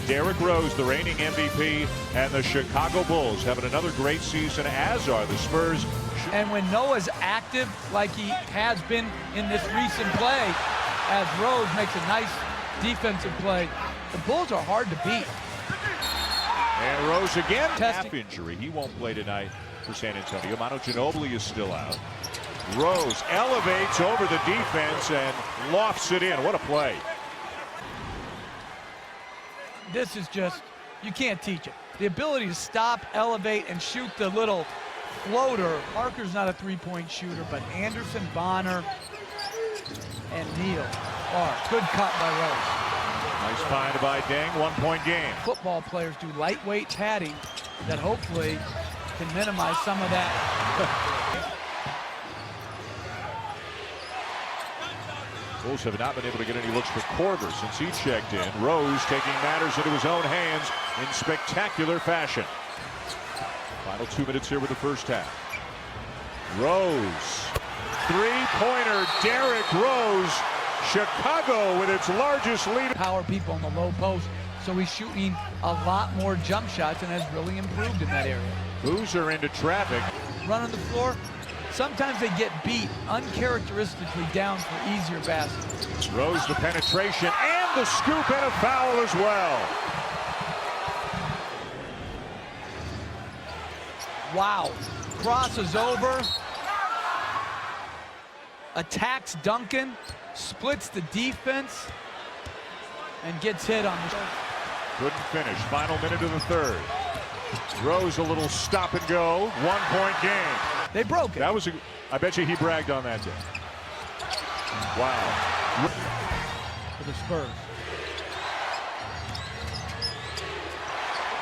Derrick Rose, the reigning MVP, and the Chicago Bulls having another great season, as are the Spurs. And when Noah's active like he has been in this recent play, as Rose makes a nice defensive play, the Bulls are hard to beat. And Rose again, calf injury. He won't play tonight for San Antonio. Manu Ginobili is still out. Rose elevates over the defense and lofts it in. What a play. This is just, you can't teach it. The ability to stop, elevate, and shoot the little floater. Parker's not a three-point shooter, but Anderson, Bonner, and Neal are. Good cut by Rose. Nice find by Deng, 1-point game. Football players do lightweight padding that hopefully can minimize some of that. Bulls have not been able to get any looks for Korver since he checked in. Rose taking matters into his own hands in spectacular fashion. Final 2 minutes here with the first half. Rose, three-pointer, Derrick Rose. Chicago with its largest lead. Power people in the low post, so he's shooting a lot more jump shots and has really improved in that area. Boozer into traffic. Running the floor, sometimes they get beat uncharacteristically down for easier baskets. Rose the penetration and the scoop and a foul as well. Wow, crosses over, attacks Duncan, splits the defense, and gets hit on the... Couldn't finish. Final minute of the third. Rose a little stop and go. 1-point game. They broke it. That was I bet you he bragged on that day. Wow. For the Spurs.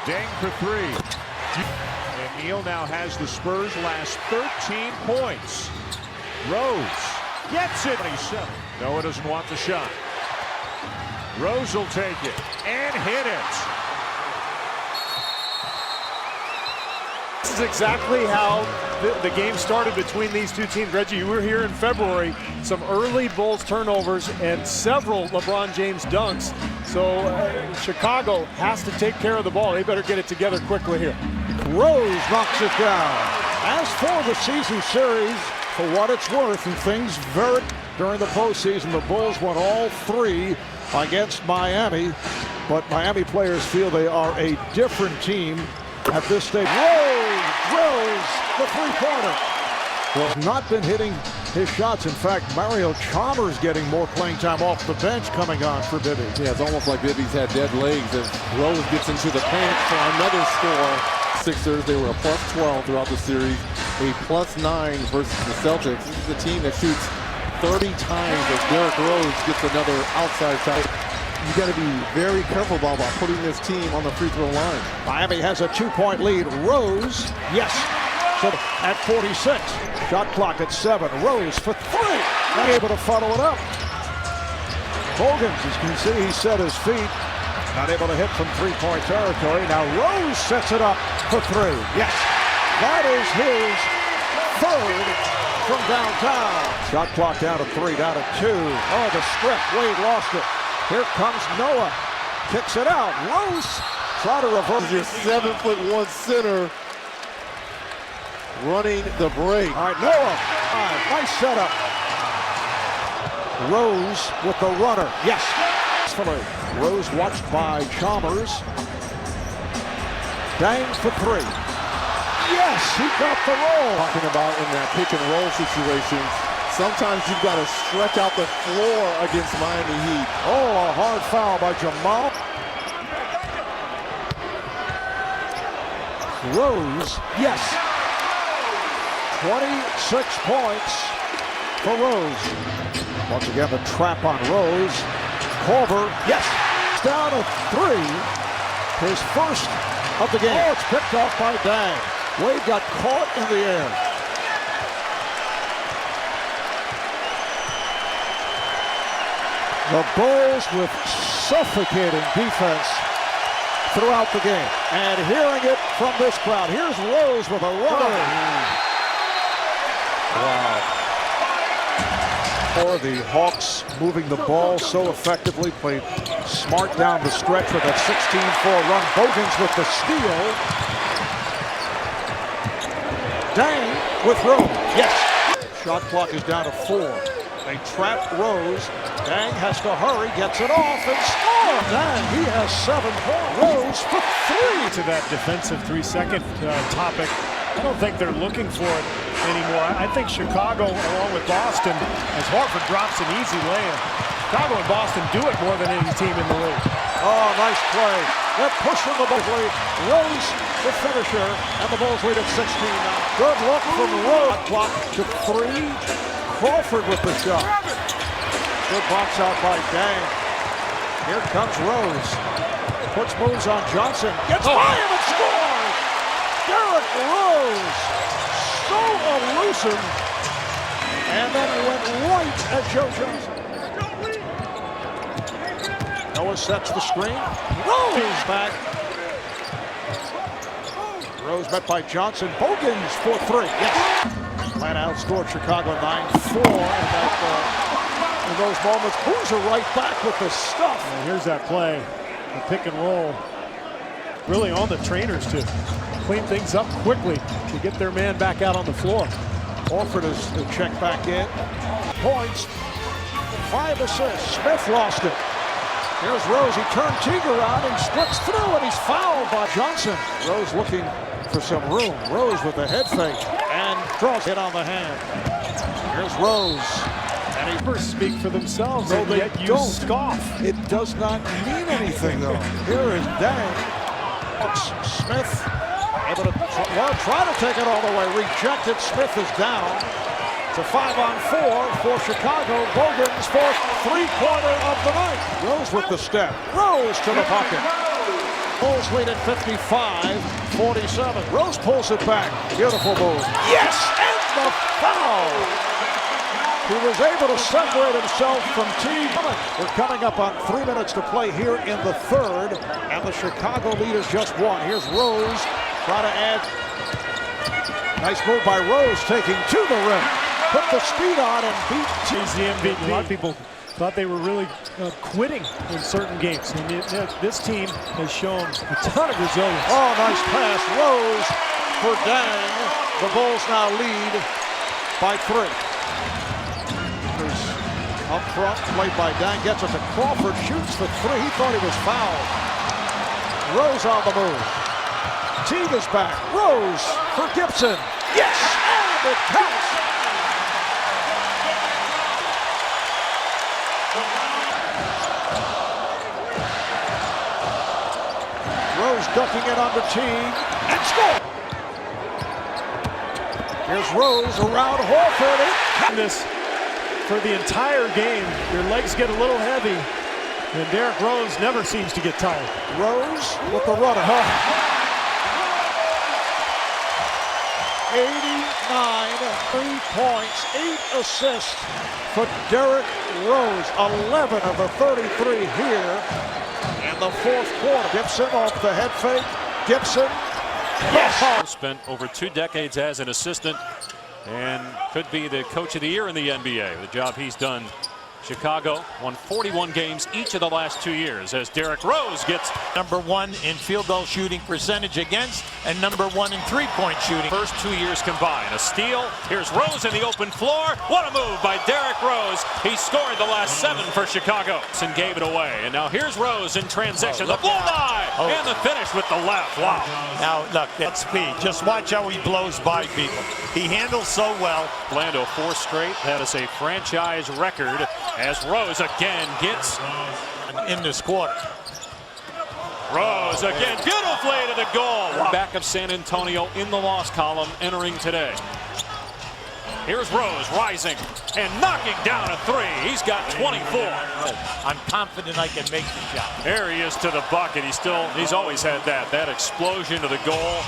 Deng for three. And Neal now has the Spurs' last 13 points. Rose gets it. 27. Noah doesn't want the shot. Rose will take it and hit it. This is exactly how the game started between these two teams. Reggie, you were here in February. Some early Bulls turnovers and several LeBron James dunks. So Chicago has to take care of the ball. They better get it together quickly here. Rose knocks it down. As for the season series, for what it's worth, and things vary during the postseason, the Bulls won all three against Miami, but Miami players feel they are a different team at this stage. Rose, the three-pointer. Well, not been hitting his shots. In fact, Mario Chalmers getting more playing time off the bench coming on for Bibby. Yeah, it's almost like Bibby's had dead legs as Rose gets into the paint for another score. Sixers, they were a +12 throughout the series, a +9 versus the Celtics. This is a team that shoots 30 times as Derrick Rose gets another outside shot. You got to be very careful about putting this team on the free throw line. Miami has a 2-point lead. Rose, yes, so at 46. Shot clock at 7. Rose for 3. Not able to follow it up. Hogan, as you can see, he set his feet. Not able to hit from 3-point territory. Now Rose sets it up for 3. Yes, that is his third from downtown. Shot clock down to 3, down to 2. Oh, the strip. Wade lost it. Here comes Noah. Kicks it out. Rose try to reverse. Your 7'1" center running the break. All right, Noah. Nice setup. Rose with the runner. Yes. Rose watched by Chalmers. Deng for 3. Yes, he got the roll. Talking about in that pick and roll situation, sometimes you've got to stretch out the floor against Miami Heat. Oh, a hard foul by Jamal. Rose, yes. 26 points for Rose. Once again, the trap on Rose. Korver, yes. Down to 3. His first of the game. Oh, it's picked off by Deng. Wade got caught in the air. The Bulls with suffocating defense throughout the game. And hearing it from this crowd. Here's Rose with a runner. Wow. For the Hawks moving the ball so effectively, played smart down the stretch with a 16-4 run. Bogans with the steal. Dang with Rose. Yes. Shot clock is down to 4. They trap Rose. Dang has to hurry, gets it off and scores. Dang, he has 7 points. Rose for 3. To that defensive 3-second topic, I don't think they're looking for it anymore. I think Chicago, along with Boston, as Horford drops an easy layup, Chicago and Boston do it more than any team in the league. Oh, nice play. They're pushing the Bulls lead. Rose, the finisher, and the Bulls lead at 16 now. Good look from Rose. Clock to 3. Crawford with the shot. Good box out by Dang. Here comes Rose. Puts moves on Johnson. Gets by him and scores! Derrick Rose. So elusive. And then he went right at Joe Johnson. Noah sets the screen. Rose back. Rose met by Johnson. Bogans for 3. Yes. Atlanta outscored Chicago 9-4. And in those moments, Boozer right back with the stuff. And here's that play. The pick and roll. Really on the trainers to clean things up quickly to get their man back out on the floor. Horford is checked back in. Points. 5 assists. Smith lost it. Here's Rose. He turned Teague around and splits through, and he's fouled by Johnson. Rose looking for some room. Rose with a head fake and draws it on the hand. Here's Rose. And he Numbers speak for themselves, no, and they yet you don't. scoff. It does not mean anything, though. Here is Dang. Smith able to try to take it all the way. Rejected. Smith is down. It's a 5-on-4 for Chicago. Bogans for 3-quarter of the night. Rose with the step. Rose to the pocket. Bulls lead at 55-47. Rose pulls it back. Beautiful move. Yes! And the foul! He was able to separate himself from Teague. We're coming up on 3 minutes to play here in the third. And the Chicago lead is just 1. Here's Rose. Try to add. Nice move by Rose, taking to the rim. Put the speed on and beat He's the MVP. A lot of people thought they were really quitting in certain games. And this team has shown a ton of resilience. Oh, nice pass. Rose for Dang. The Bulls now lead by 3. Up front, played by Dang. Gets it to Crawford. Shoots for 3. He thought he was fouled. Rose on the move. Teague is back. Rose for Gibson. Yes! And it counts. Rose ducking it under Teague and score. Here's Rose around Horford. This for the entire game, your legs get a little heavy, and Derrick Rose never seems to get tired. Rose with the runner. 89, 3 points, 8 assists for Derrick Rose. 11 of the 33 here in the fourth quarter. Gibson off the head fake. Gibson. Yes. Spent over 2 decades as an assistant and could be the coach of the year in the NBA. The job he's done. Chicago won 41 games each of the last 2 years as Derrick Rose gets #1 in field goal shooting percentage against and #1 in 3-point shooting. first 2 years combined. A steal. Here's Rose in the open floor. What a move by Derrick Rose. He scored the last 7 for Chicago and gave it away. And now here's Rose in transition. The blow by and the finish with the left. Wow. Now look, that speed. Just watch how he blows by people. He handles so well. Orlando 4 straight. That is a franchise record as Rose again gets In this quarter. Rose again beautifully to the goal. Wow. Back of San Antonio in the loss column entering today. Here's Rose rising and knocking down a 3. He's got 24. I'm confident I can make the shot. There he is to the bucket. He's always had that explosion to the goal.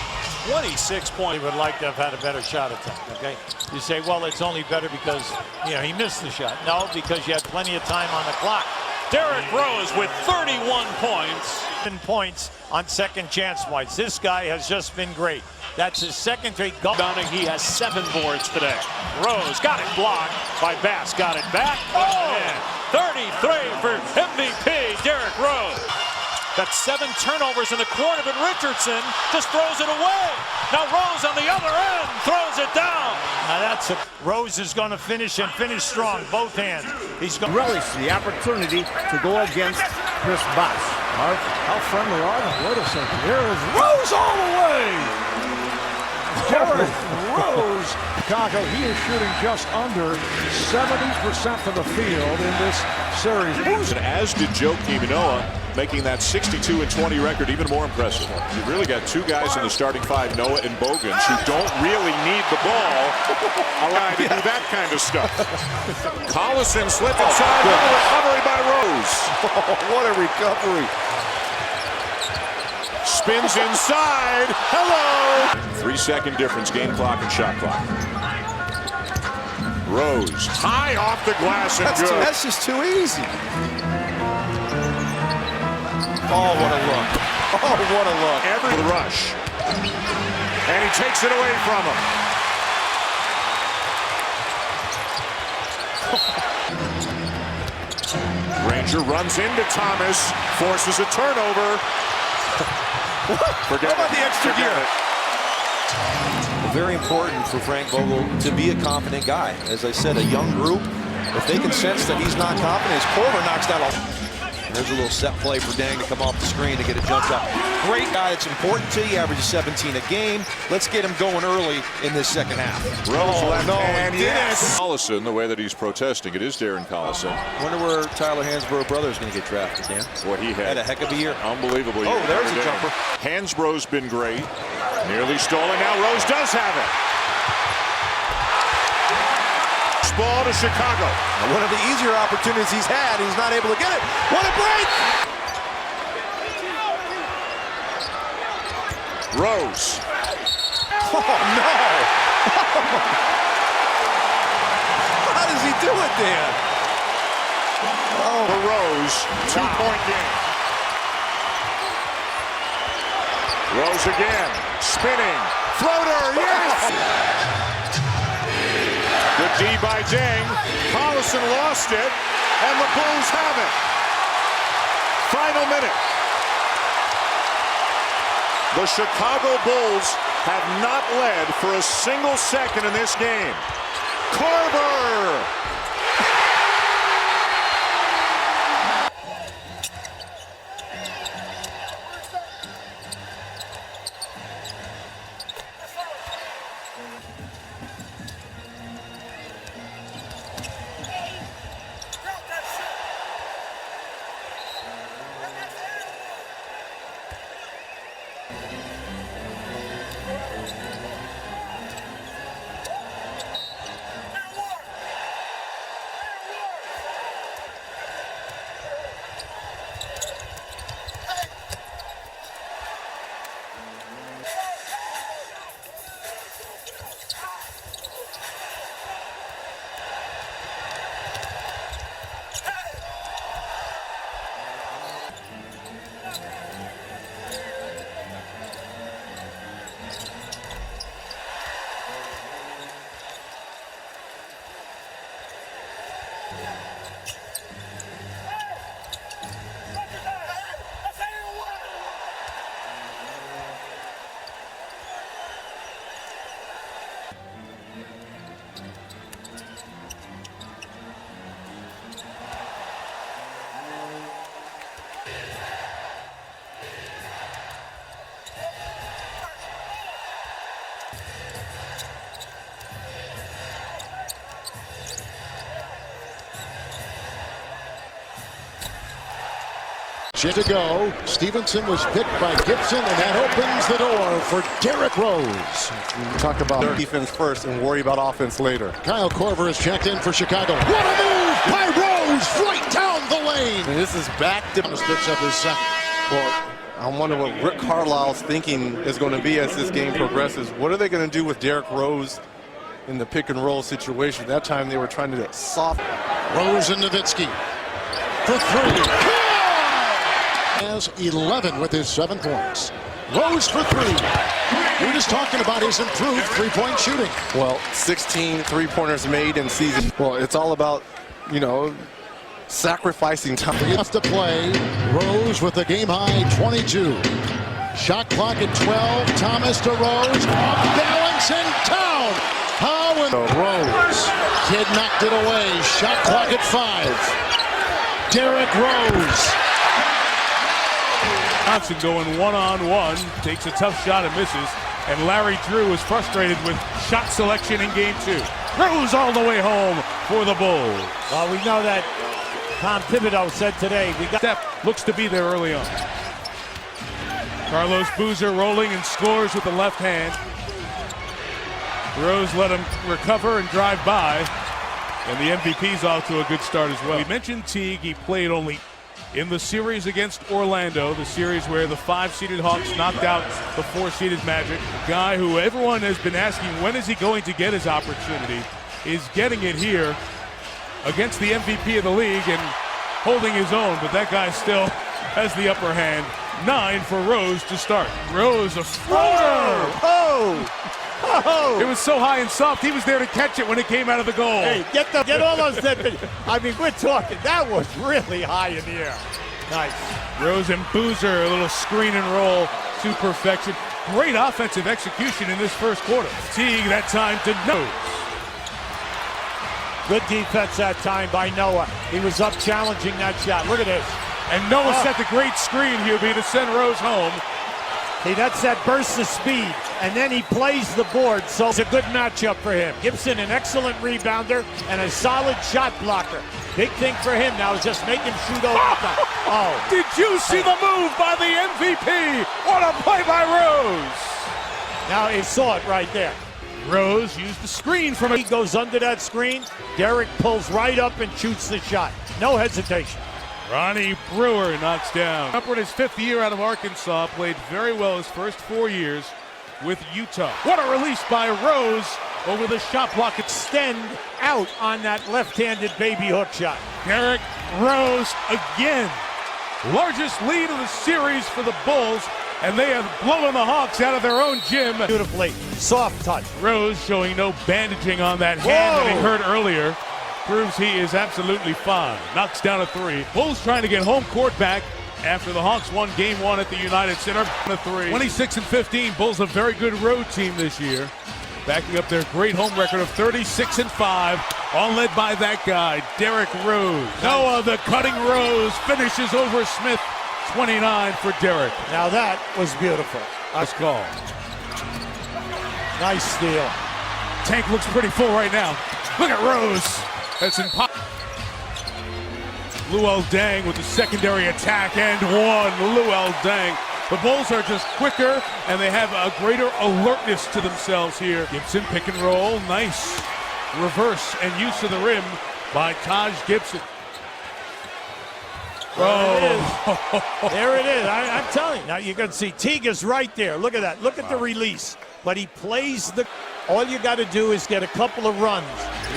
26 points. He would like to have had a better shot attempt, okay? You say, well, it's only better because, he missed the shot. No, because you had plenty of time on the clock. Derrick Rose with 31 points. 10 points on second chance points. This guy has just been great. That's his second straight goal. Rebounding, he has 7 boards today. Rose got it blocked by Bass, got it back. And 33 for MVP Derrick Rose. That's 7 turnovers in the quarter, but Richardson just throws it away. Now Rose on the other end throws it down. Now Rose is going to finish and finish strong, both hands. He's going to relish the opportunity to go against Chris Bosh. Mark, how friendly are they? Wait a second. Here is Rose all the way. Derrick Rose, Chicago, he is shooting just under 70% from the field in this series. As did Joe Kimanoa, making that 62-20 record even more impressive. You've really got 2 guys in the starting 5, Noah and Bogans, who don't really need the ball allowed to do that kind of stuff. Collison slipped inside, little recovery by Rose. What a recovery. Spins inside. Hello. 3-second difference, game clock and shot clock. Rose high off the glass and good. That's just too easy. Oh, what a look. Oh, what a look. Every rush. And he takes it away from him. Ranger runs into Thomas, forces a turnover. Forget How about it. the extra Forget gear? it. Very important for Frank Vogel to be a confident guy. As I said, a young group, if they can sense that he's not confident, his Corver knocks down there's a little set play for Dang to come off the screen to get a jump shot. Great guy that's important to you, averages 17 a game. Let's get him going early in this second half. Rose left hand, yes. Collison, the way that he's protesting, it is Darren Collison. Wonder where Tyler Hansbrough brother is going to get drafted, Dan. What he Had a heck of a year. Unbelievable year. Oh, there's a Every day. jumper. Hansbrough's been great. Nearly stolen. Now Rose does have it. Ball to Chicago. Now, one of the easier opportunities he's had, he's not able to get it. What a break! Rose. Oh, no! How does he do it, Dan? Oh, for Rose, 2-point game. Rose again, spinning, floater, yes! Good D by Deng. Collison lost it, and the Bulls have it. Final minute. The Chicago Bulls have not led for a single second in this game. Corver! To go. Stevenson was picked by Gibson, and that opens the door for Derrick Rose. Talk about defense first and worry about offense later. Kyle Korver is checked in for Chicago. What a move by Rose right down the lane. And this is back to Picks up his second. Well, I wonder what Rick Carlisle's thinking is going to be as this game progresses. What are they going to do with Derrick Rose in the pick and roll situation? That time they were trying to get soft. Rose and Nowitzki for 3. Has 11 with his 7 points. Rose for three. We're just talking about his improved three-point shooting. Well, 16 three-pointers made in season. Well, it's all about, you know, sacrificing time. Enough to play. Rose with the game-high 22. Shot clock at 12. Thomas to Rose. Off balance in town. How in Rose. Kid knocked it away. Shot clock at 5. Derrick Rose. Johnson going one-on-one, takes a tough shot and misses, and Larry Drew is frustrated with shot selection in game 2. Rose all the way home for the Bulls. Well, we know that Tom Thibodeau said today, we got Steph looks to be there early on. Carlos Boozer rolling and scores with the left hand. Rose let him recover and drive by, and the MVP's off to a good start as well. We mentioned Teague. He played only in the series against Orlando, the series where the 5-seeded Hawks knocked out the 4-seeded Magic. A guy who everyone has been asking, when is he going to get his opportunity, is getting it here against the MVP of the league and holding his own, but that guy still has the upper hand. 9 for Rose to start. Rose, a floater! It was so high and soft, he was there to catch it when it came out of the goal. Hey, get all those I mean, we're talking, that was really high in the air. Nice. Rose and Boozer, a little screen and roll to perfection. Great offensive execution in this first quarter. Teague that time to Rose. Good defense that time by Noah. He was up challenging that shot. Look at this. And Noah set the great screen, Hubie, to send Rose home. See, that's that burst of speed, and then he plays the board, so it's a good matchup for him. Gibson, an excellent rebounder and a solid shot blocker. Big thing for him now is just make him shoot over the top. Oh. Did you see the move by the MVP? What a play by Rose. Now he saw it right there. Rose used the screen from He goes under that screen. Derrick pulls right up and shoots the shot. No hesitation. Ronnie Brewer knocks down. Up in his 5th year out of Arkansas, played very well his first 4 years with Utah. What a release by Rose over the shot block. Extend out on that left-handed baby hook shot. Derrick Rose again. Largest lead of the series for the Bulls, and they have blown the Hawks out of their own gym. Beautifully. Soft touch. Rose showing no bandaging on that hand that he hurt earlier. Proves he is absolutely fine. Knocks down a 3. Bulls trying to get home court back after the Hawks won game 1 at the United Center. A 3. 26-15. Bulls a very good road team this year, backing up their great home record of 36-5. All led by that guy, Derrick Rose. Noah, the cutting Rose, finishes over Smith. 29 for Derrick. Now that was beautiful. Nice call. Nice steal. Tank looks pretty full right now. Look at Rose. That's impossible. Luol Deng with the secondary attack and one. Luol Deng. The Bulls are just quicker and they have a greater alertness to themselves here. Gibson pick and roll. Nice reverse and use of the rim by Taj Gibson. There it is. I'm telling you. Now you can see Teague is right there. Look at that. Look at the release. But he plays the... All you got to do is get a couple of runs.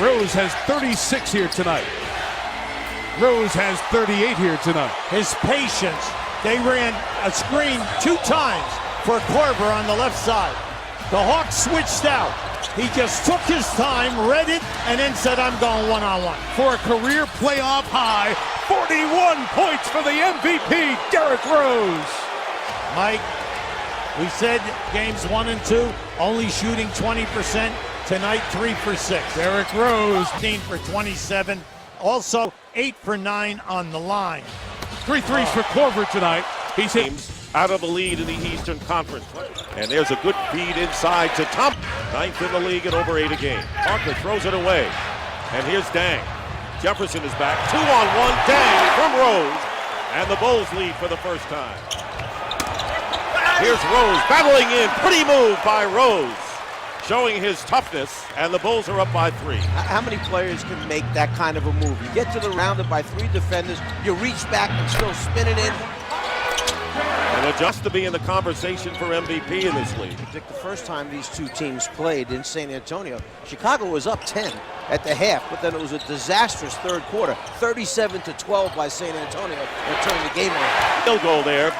Rose has 36 here tonight. Rose has 38 here tonight. His patience. They ran a screen 2 times for Korver on the left side. The Hawks switched out. He just took his time, read it, and then said, I'm going one-on-one. For a career playoff high, 41 points for the MVP, Derrick Rose. Mike, we said games 1 and 2, only shooting 20%. Tonight, 3 for 6. Derrick Rose, 15 for 27. Also, 8 for 9 on the line. 3 threes for Korver tonight. He's hit out of the lead in the Eastern Conference. And there's a good feed inside to Thompson. 9th in the league and over 8 a game. Parker throws it away. And here's Dang. Jefferson is back. 2-on-1. Dang from Rose. And the Bulls lead for the first time. Here's Rose battling in. Pretty move by Rose, showing his toughness, and the Bulls are up by 3. How many players can make that kind of a move? You get to the rounded by 3 defenders, you reach back and still spin it in. And just to be in the conversation for MVP in this league. The first time these two teams played in San Antonio, Chicago was up 10 at the half, but then it was a disastrous third quarter, 37-12 by San Antonio, and turned the game around. Field goal there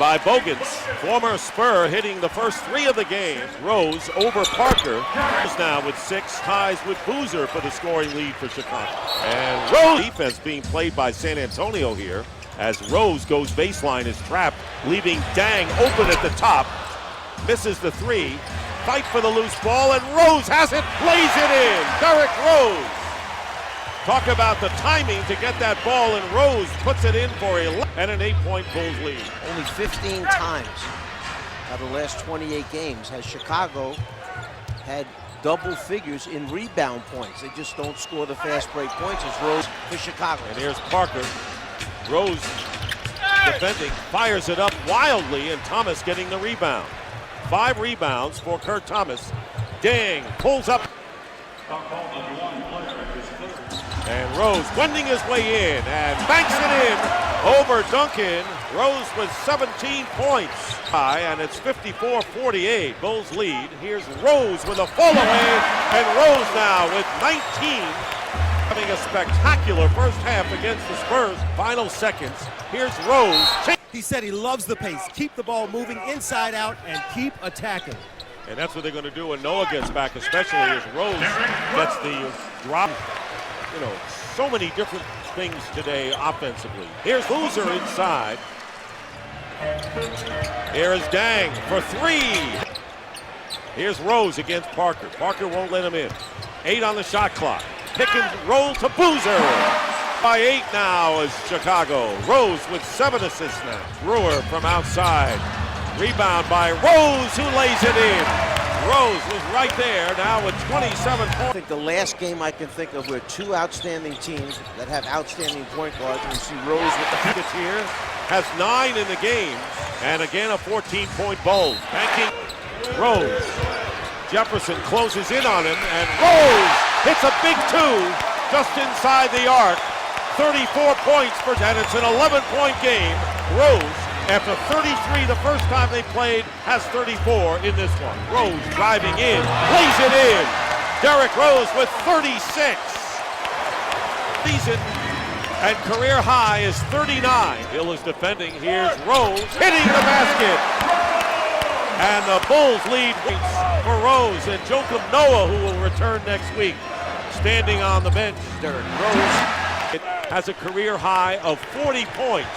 by Bogans. Former Spur hitting the first 3 of the game. Rose over Parker. Rose now with 6, ties with Boozer for the scoring lead for Chicago. And Rose defense being played by San Antonio here as Rose goes baseline, is trapped, leaving Dang open at the top. Misses the 3. Fight for the loose ball, and Rose has it, lays it in. Derrick Rose. Talk about the timing to get that ball, and Rose puts it in for and an 8-point Bulls lead. Only 15 times out of the last 28 games has Chicago had double figures in rebound points. They just don't score the fast break points as Rose for Chicago. And here's Parker. Rose defending, fires it up wildly, and Thomas getting the rebound. 5 rebounds for Kurt Thomas. Dang pulls up. And Rose wending his way in and banks it in over Duncan. Rose with 17 points. High, and it's 54-48. Bulls lead. Here's Rose with a fall away, and Rose now with 19. Having a spectacular first half against the Spurs. Final seconds. Here's Rose. He said he loves the pace. Keep the ball moving inside out and keep attacking. And that's what they're going to do when Noah gets back, especially as Rose gets the drop. You know, so many different things today offensively. Here's Boozer inside. Here is Dang for 3. Here's Rose against Parker. Parker won't let him in. 8 on the shot clock. Pick and roll to Boozer. By 8 now is Chicago. Rose with 7 assists now. Brewer from outside. Rebound by Rose, who lays it in. Rose was right there now with 27 points. I think the last game I can think of where 2 outstanding teams that have outstanding point guards, and you see Rose with the Higgins here has 9 in the game, and again a 14-point Bulls. Banking Rose. Jefferson closes in on him, and Rose hits a big 2 just inside the arc. 34 points for, and it's an 11-point game. Rose, after 33 the first time they played, has 34 in this one. Rose driving in, lays it in. Derrick Rose with 36. Season and career high is 39. Hill is defending. Here's Rose hitting the basket. And the Bulls lead for Rose and Joakim Noah, who will return next week, standing on the bench. Derrick Rose has a career high of 40 points.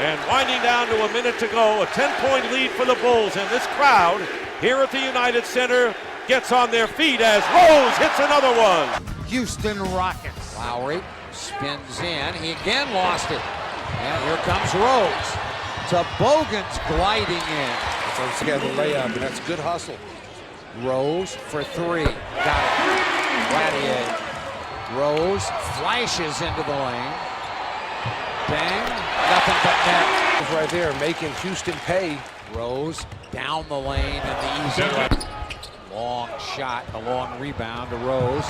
And winding down to a minute to go, a 10-point lead for the Bulls. And this crowd here at the United Center gets on their feet as Rose hits another one. Houston Rockets. Lowry spins in. He again lost it. And here comes Rose. To Bogans gliding in. So he has a layup, and that's good hustle. Rose for 3. Got it. Gladiator. Rose flashes into the lane. Dang. Nothing but net. Right there, making Houston pay. Rose down the lane and the easy left. Long shot, a long rebound to Rose.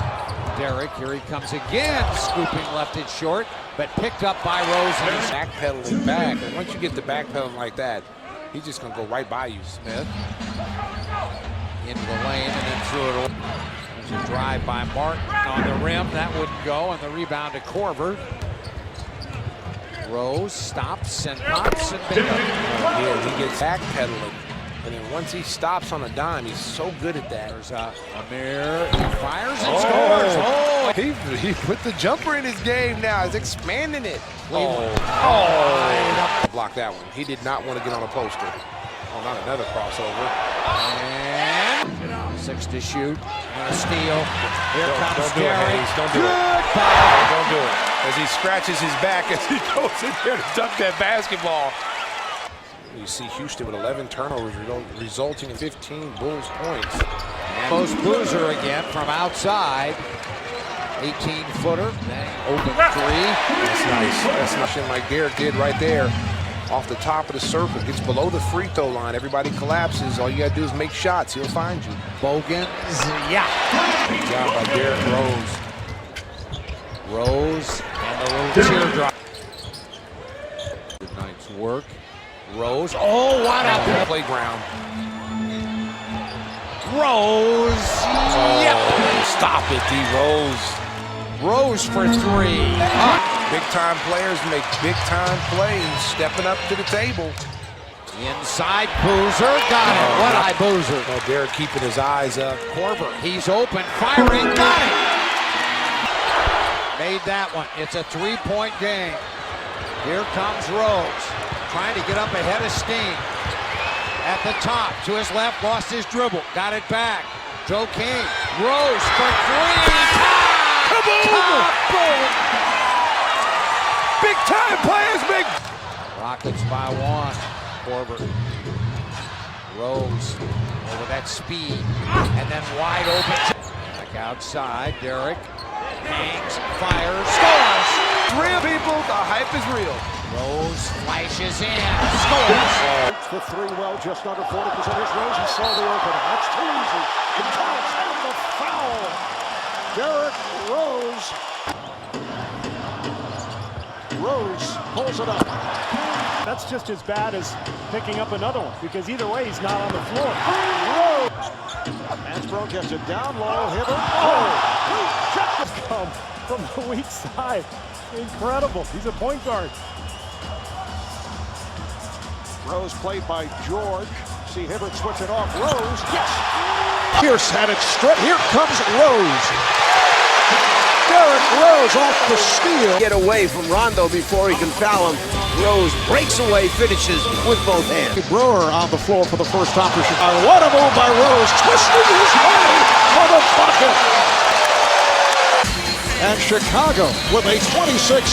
Derrick, here he comes again, scooping left it short, but picked up by Rose. And he's backpedaling back, and once you get the backpedaling like that, he's just gonna go right by you. Smith into the lane and then threw it over. There's a drive by Martin on the rim, that wouldn't go, and the rebound to Korver. Rose stops and pops and bingo. Yeah, he gets backpedaling. And then once he stops on a dime, he's so good at that. There's Amir, he fires and scores. Oh! He put the jumper in his game now. He's expanding it. Cleveland. Block that one. He did not want to get on a poster. Oh, not another crossover. And 6 to shoot. And a steal. Here comes don't do Derrick. It, don't do it. Don't do it. As he scratches his back as he goes in there to dunk that basketball. You see Houston with 11 turnovers resulting in 15 Bulls points. Post Boozer again from outside. 18-footer. Open 3. That's nice. That's nothing like Derrick did right there. Off the top of the circle. Gets below the free throw line. Everybody collapses. All you got to do is make shots. He'll find you. Bogans. Yeah. Good job by Derrick Rose. Rose and a little teardrop. Good night's work. Rose. Oh, what a playground. Rose. Yep. Stop it, D. Rose. Rose for 3. Big time players make big time plays, stepping up to the table. Inside, Boozer got it. What a Boozer. Oh, Derrick keeping his eyes up. Korver. He's open, firing, got it. Made that one. It's a three-point game. Here comes Rose, trying to get up ahead of Steen. At the top, to his left, lost his dribble, got it back. Joe King, Rose for three. Kaboom! Kaboom! Big time players, big. Rockets by one. Korver. Rose over that speed, and then wide open. Back outside, Derrick hangs, fires, scores. Real people, the hype is real. Rose flashes in, scores. The three well, just under 40%. Here's Rose, he saw the opening. That's too easy. The counts and the foul. Derrick Rose. Rose pulls it up. That's just as bad as picking up another one, because either way, he's not on the floor. Rose! Hansbrough gets it down low. Hibbert. Just come from the weak side. Incredible. He's a point guard. Rose played by George. See Hibbert switch it off. Rose. Yes! Pierce had it stripped. Here comes Rose. Derrick Rose off the steal. Get away from Rondo before he can foul him. Rose breaks away, finishes with both hands. Brewer on the floor for the first time for Chicago. What a move by Rose, twisting his way for the bucket. And Chicago with a 26-8.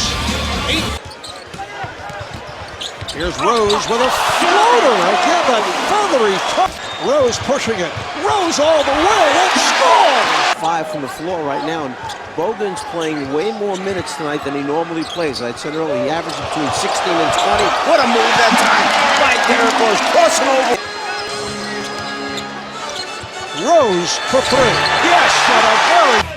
Here's Rose with a floater. Again, that feathery touch. Rose pushing it. Rose all the way and scores. 5 from the floor right now, and Bogan's playing way more minutes tonight than he normally plays. I said earlier, he averages between 16 and 20. What a move that time by Derrick Rose, crossing over. Rose for three. Yes, and a very...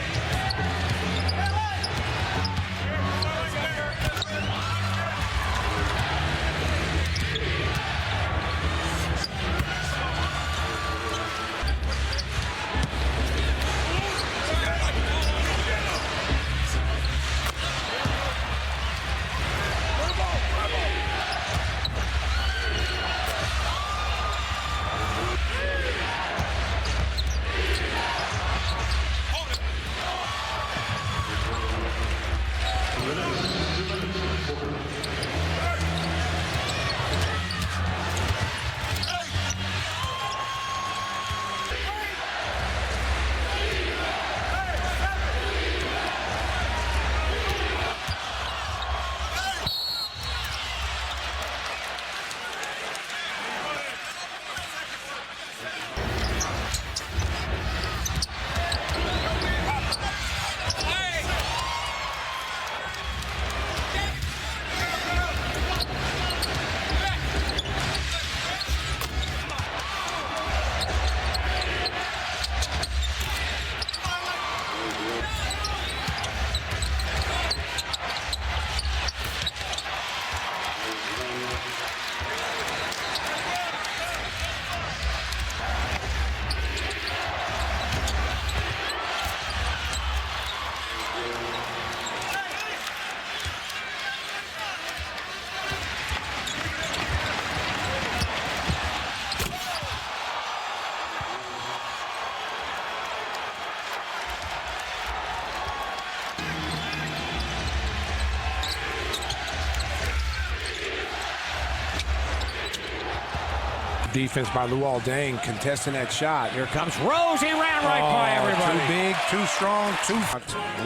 Defense by Luol Deng contesting that shot. Here comes Rose. He ran right by everybody. Too big, too strong, too...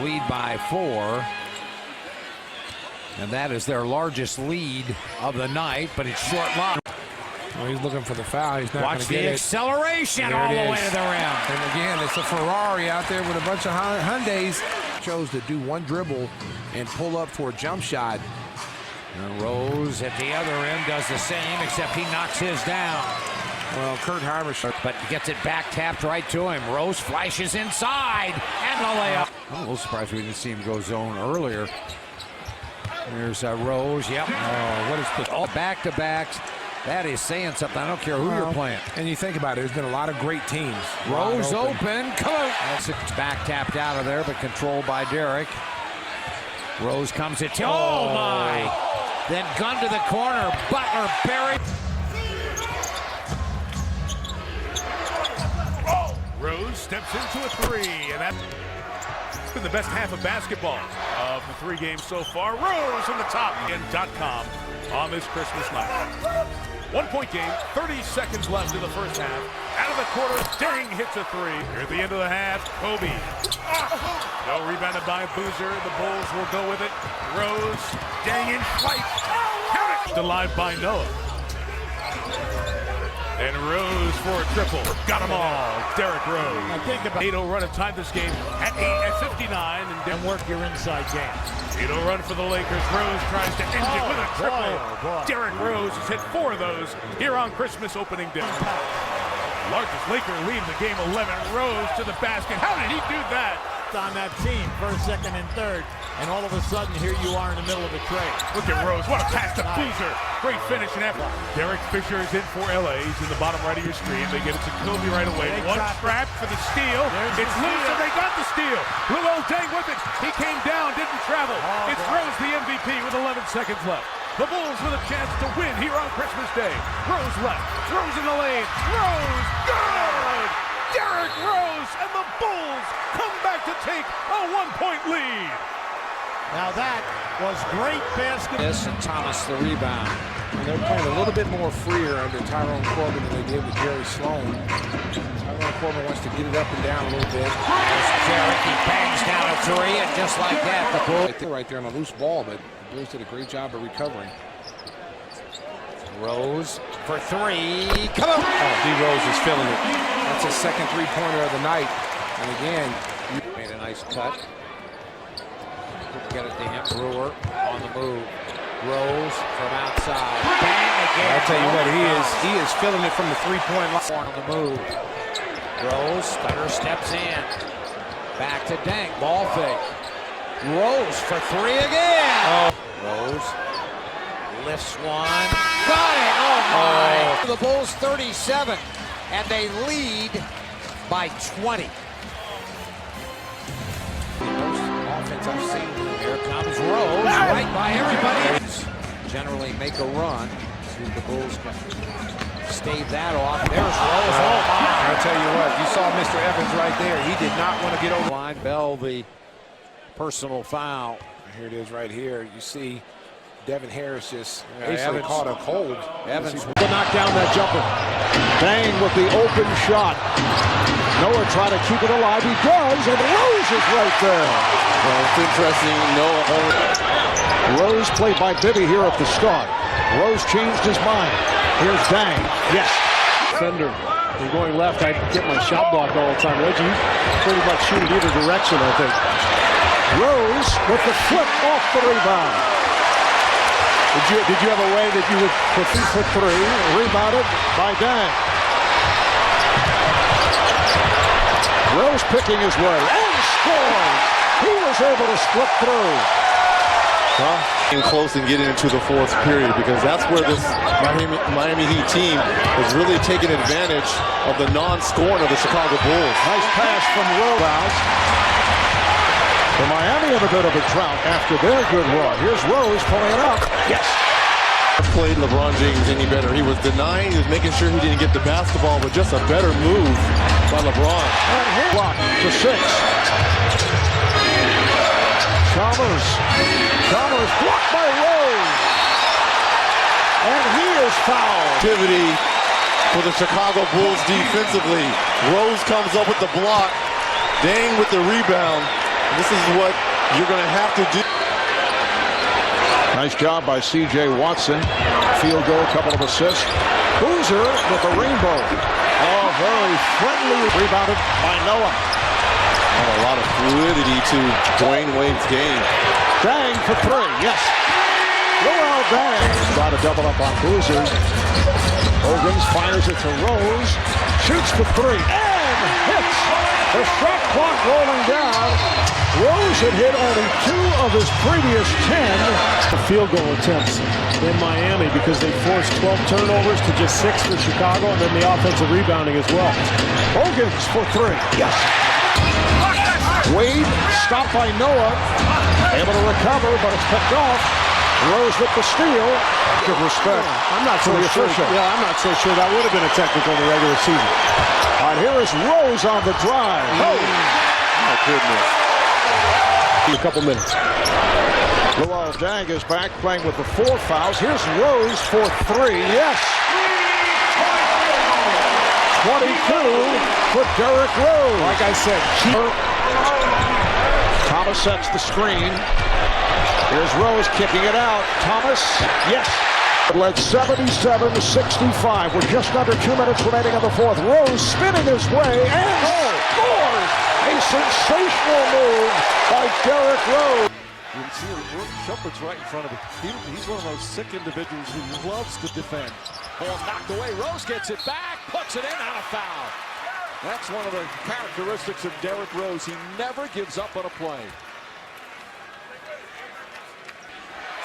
Lead by 4. And that is their largest lead of the night, but it's short-lived. Well, he's looking for the foul. He's not going to get it. Watch the acceleration all the way to the rim. And again, it's a Ferrari out there with a bunch of Hyundais. Chose to do one dribble and pull up for a jump shot. And Rose at the other end does the same, except he knocks his down. Well, Kurt Harbers, but gets it back tapped right to him. Rose flashes inside and the layup. I'm a little surprised we didn't see him go zone earlier. There's Rose. Yep. Oh, what is this? All back-to-backs. That is saying something. I don't care who you're playing. And you think about it, there's been a lot of great teams. Rose open. Come on. It's back tapped out of there, but controlled by Derrick. Rose comes it. Oh, my. Then gun to the corner. Butler buried. steps into a three, and that's been the best half of basketball of the 3 games so far. Rose from the top in .com on this Christmas night. 1-point game, 30 seconds left in the first half. Out of the quarter, Dang hits a 3. Here at the end of the half, Kobe. No, rebounded by Boozer. The Bulls will go with it. Rose, Dang in flight. Count it. Alive by Noah. And Rose for a triple. Got them all. Derrick Rose. I think about 8-0 run of time this game at 59. and work your inside game. 8-0 run for the Lakers. Rose tries to end it with a triple. boy. Derrick Rose has hit 4 of those here on Christmas opening day. Largest Laker lead in the game, 11. Rose to the basket. How did he do that? On that team, first, second, and third, and all of a sudden here you are in the middle of a trade. Look at Rose. What a pass to Boozer. Great finish and effort. Derek Fisher is in for LA. He's in the bottom right of your screen. They get it to Kobe right away. One trap for the steal. It's loose and they got the steal. Lil Dang with it. He came down, didn't travel. It's Rose the MVP with 11 seconds left. The Bulls with a chance to win here on Christmas Day. Rose left. Rose in the lane. Rose. Good! Derrick Rose and the Bulls come back to take a 1-point lead. Now that was great basketball. This and Thomas the rebound. And they're playing a little bit more freer under Tyrone Corbin than they did with Jerry Sloan. Tyrone Corbin wants to get it up and down a little bit. There's Derrick. He bangs down a 3, and just like that, the Bulls. Right there on a loose ball, but the Bulls did a great job of recovering. Rose for 3. Come on! Oh, D. Rose is feeling it. That's his second 3-pointer of the night. And again, Made a nice cut. Get it to him. Brewer on the move. Rose from outside. Bang again. I'll tell you what, he is feeling it from the 3-point line. On the move. Rose, stutter steps in. Back to Dang. Ball fake. Rose for 3 again. Oh. Rose lifts one. Got it. Oh my. The Bulls 37, and they lead by 20. Offense I've seen. Here comes Rose, right by everybody. Generally make a run. See if the Bulls can stave that off. There's Rose. Oh my. I'll tell you what, you saw Mr. Evans right there. He did not want to get over. Line Bell, the personal foul. Here it is right here. You see Devin Harris just basically caught a cold. Evans to knock down that jumper. Dang with the open shot. Noah trying to keep it alive. He does, and Rose is right there. Well, it's interesting. Rose played by Bibby here at the start. Rose changed his mind. Here's Dang. Yes. Defender. And going left, I get my shot block all the time. Reggie, pretty much shoot it either direction, I think. Rose with the flip off the rebound. Did you have a way that you would For 3, rebounded by Dang. Rose picking his way and scores. He was able to slip through. Well, getting close and getting into the 4th period, because that's where this Miami Heat team is really taking advantage of the non-scoring of the Chicago Bulls. Nice pass from Rose. So Miami in a bit of a drought after their good run. Here's Rose pulling it up. Yes. Played LeBron James any better. He was denying, he was making sure he didn't get the basketball, but just a better move by LeBron. And he blocked to 6. Chalmers blocked by Rose. And he is fouled. Activity for the Chicago Bulls defensively. Rose comes up with the block. Dang with the rebound. This is what you're going to have to do. Nice job by C.J. Watson. Field goal, couple of assists. Boozer with the rainbow. Oh, very friendly. Rebounded by Noah. And a lot of fluidity to Dwayne Wade's game. Dang for 3, yes. Lowell Dang. Try to double up on Boozer. Hogan fires it to Rose. Shoots for 3 and hits. The shot clock rolling down. Rose had hit only 2 of his previous 10 field goal attempts in Miami because they forced 12 turnovers to just 6 for Chicago, and then the offensive rebounding as well. Hogan's for 3. Yes. Wade stopped by Noah. Able to recover, but it's picked off. Rose with the steal. Good respect. I'm not so sure. Yeah, I'm not so sure that would have been a technical in the regular season. All right, here is Rose on the drive. Oh, my goodness. A couple minutes. Luol Deng is back playing with the 4 fouls. Here's Rose for 3. Yes. 22 for Derrick Rose. Like I said, Thomas sets the screen. Here's Rose kicking it out. Thomas, yes. It led 77-65 with just under 2 minutes remaining in the fourth. Rose spinning his way and scores! A sensational move by Derrick Rose. You can see Shumpert's right in front of him. He's one of those sick individuals who loves to defend. Ball knocked away. Rose gets it back, puts it in on a foul. That's one of the characteristics of Derrick Rose. He never gives up on a play.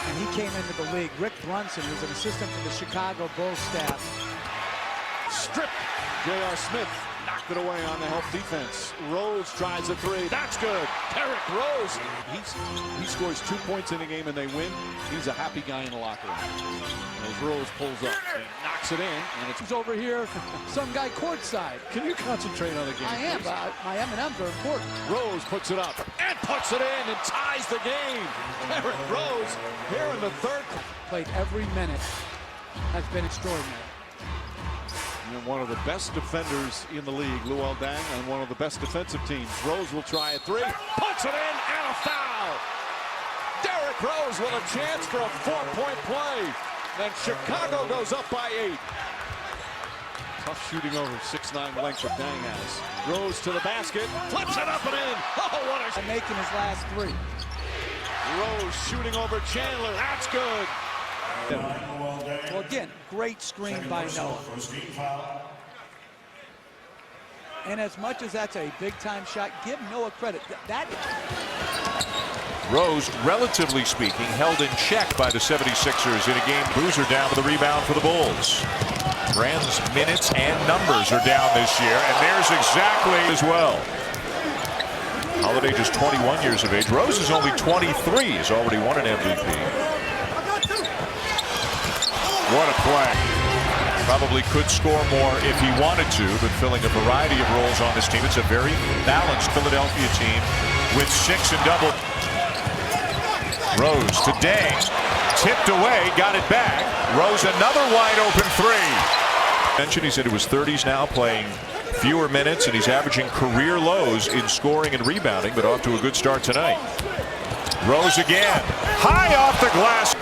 And he came into the league. Rick Brunson was an assistant from the Chicago Bulls staff. Stripped. J.R. Smith knocked it away on the help defense. Rose tries a 3. That's good. Derrick Rose. He scores 2 points in a game and they win. He's a happy guy in the locker room. As Rose pulls up, he knocks it in, and it's over here. Some guy courtside. Can you concentrate on the game? I am. My M&Ms are important. Rose puts it up and puts it in and ties the game. Derrick Rose here in the third. Played every minute. Has been extraordinary. And one of the best defenders in the league, Luol Deng, on one of the best defensive teams. Rose will try a 3, puts it in, and a foul. Derrick Rose with a chance for a 4-point play. Then Chicago goes up by 8. Tough shooting over 6'9" length that Deng has. Rose to the basket, flips it up and in. Oh, what a... Making his last 3. Rose shooting over Chandler, that's good. Well, again, great screen by Noah. And as much as that's a big-time shot, give Noah credit. Rose, relatively speaking, held in check by the 76ers in a game. Boozer down with the rebound for the Bulls. Brand's minutes and numbers are down this year, and there's exactly as well. Holiday just 21 years of age. Rose is only 23. He's already won an MVP. What a play. Probably could score more if he wanted to, but filling a variety of roles on this team. It's a very balanced Philadelphia team with 6 and double. Rose to Deng. Tipped away, got it back. Rose another wide open 3. Mentioned he's into his 30s now, playing fewer minutes, and he's averaging career lows in scoring and rebounding, but off to a good start tonight. Rose again. High off the glass.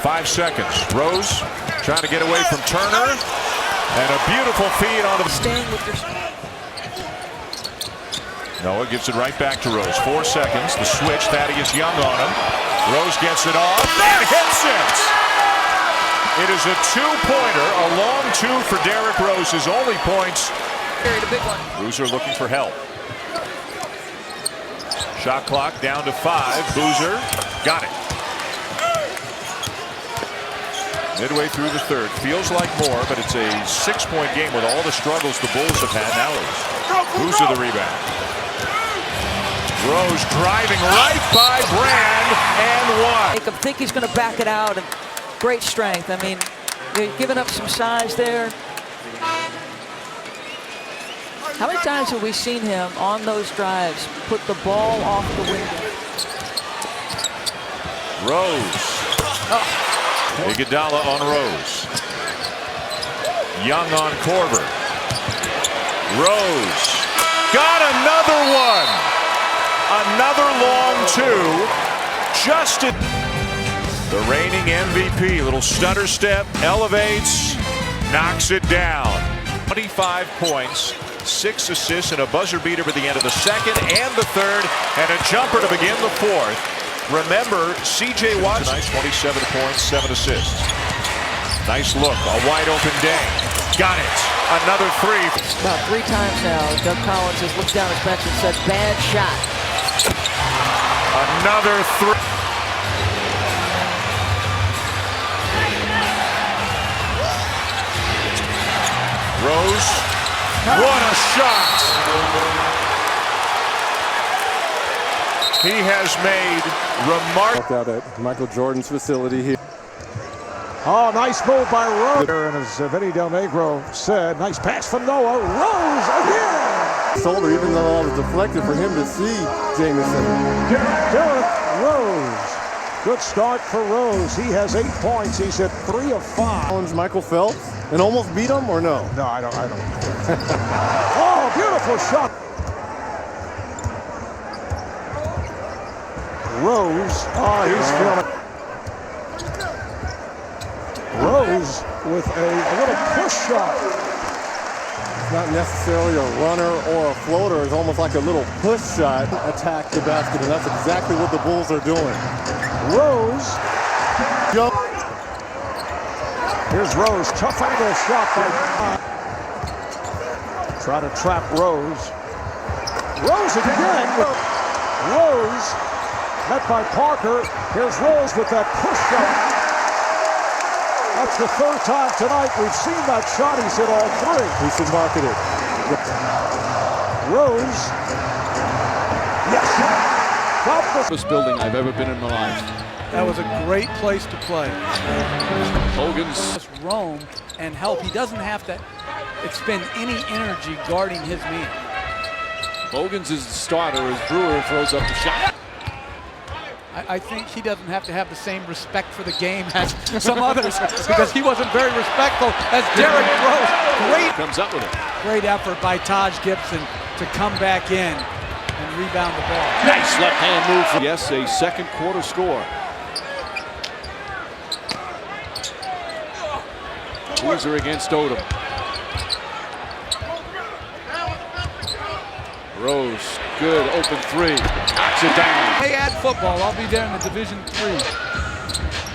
5 seconds. Rose trying to get away from Turner. And a beautiful feed on the... Staying with your... Noah gives it right back to Rose. 4 seconds. The switch. Thaddeus Young on him. Rose gets it off and hits it. It is a 2-pointer. A long 2 for Derrick Rose. His only points. Carried a big one. Boozer looking for help. Shot clock down to 5. Boozer got it. Midway through the third. Feels like more, but it's a 6-point game with all the struggles the Bulls have had. Now it's Boozer the rebound. Rose driving right by Brand and 1. Make him think he's going to back it out, and great strength. I mean, you're giving up some size there. How many times have we seen him on those drives put the ball off the window? Rose. Iguodala on Rose. Young on Korver. Rose. Got another one. Another long 2. Just it. The reigning MVP. Little stutter step. Elevates. Knocks it down. 25 points. 6 assists and a buzzer beater at the end of the second and the third. And a jumper to begin the fourth. Remember, C.J. Watson, nice 27 points, 7 assists. Nice look, a wide open Deng. Got it. Another 3. About 3 times now, Doug Collins has looked down his bench and said, bad shot. Another 3. Rose, what a shot. He has made remarkable. Out at Michael Jordan's facility here. Oh, nice move by Rose. And as Vinny Del Negro said, nice pass from Noah. Rose again. Shoulder, even though I was deflected for him to see Jamison. Derrick Rose. Good start for Rose. He has 8 points. He's at 3 of 5. Challenge Michael Phelps and almost beat him, or no? No, I don't. Oh, beautiful shot. Rose. Oh, he's feeling it. Rose with a little push shot. It's not necessarily a runner or a floater. It's almost like a little push shot. Attack the basket, and that's exactly what the Bulls are doing. Rose. Here's Rose. Tough angle shot by. Try to trap Rose. Rose again. Rose met by Parker. Here's Rose with that push shot. That's the third time tonight we've seen that shot. He's hit all 3. He should market it. Rose. Yes. This building I've ever been in my life. That was a great place to play. Hogan's roam and help. He doesn't have to expend any energy guarding his man. Hogan's is the starter as Brewer throws up the shot. I think he doesn't have to have the same respect for the game as some others because he wasn't very respectful as Derrick Rose. Great comes up with it. Great effort by Taj Gibson to come back in and rebound the ball. Nice left hand move. Yes, a second quarter score. Boozer against Odom. Rose, good open 3. Knocks it down. Hey, add football. I'll be there in the Division III.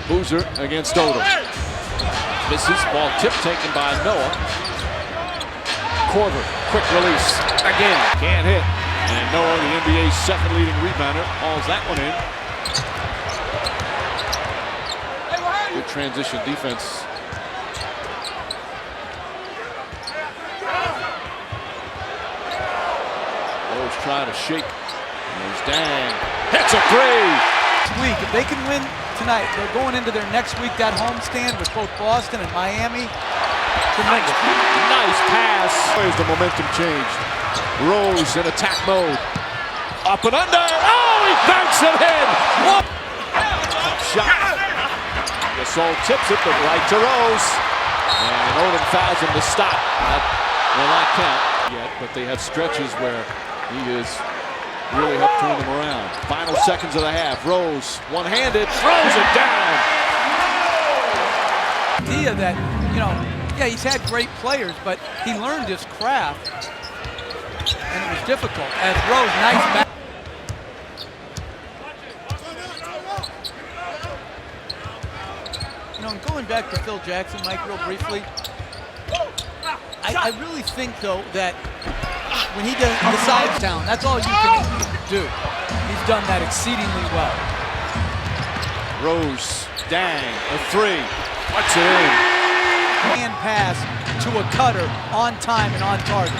Boozer against Odom. Misses. Ball tip taken by Noah. Corver, quick release. Again, can't hit. And Noah, the NBA's second leading rebounder, hauls that one in. Good transition defense. Rose trying to shake. There's Dang. Hits a 3. Week, if they can win tonight, they're going into their next week, that homestand with both Boston and Miami. Nice pass. There's the momentum change. Rose in attack mode. Up and under. Oh, he banks it in. What? Shot. Gasol tips it, but right to Rose. And Odom fouls him to stop. That will not count yet, but they have stretches where he is really helped turn them around. Final seconds of the half. Rose, one-handed, throws it down. Idea that, yeah, he's had great players, but he learned his craft, and it was difficult. As Rose, nice back. Going back to Phil Jackson, Mike, real briefly, I really think, though, that when he decides down, that's all you can do. He's done that exceedingly well. Rose, Dang, a 3. Puts it in. Hand pass to a cutter on time and on target.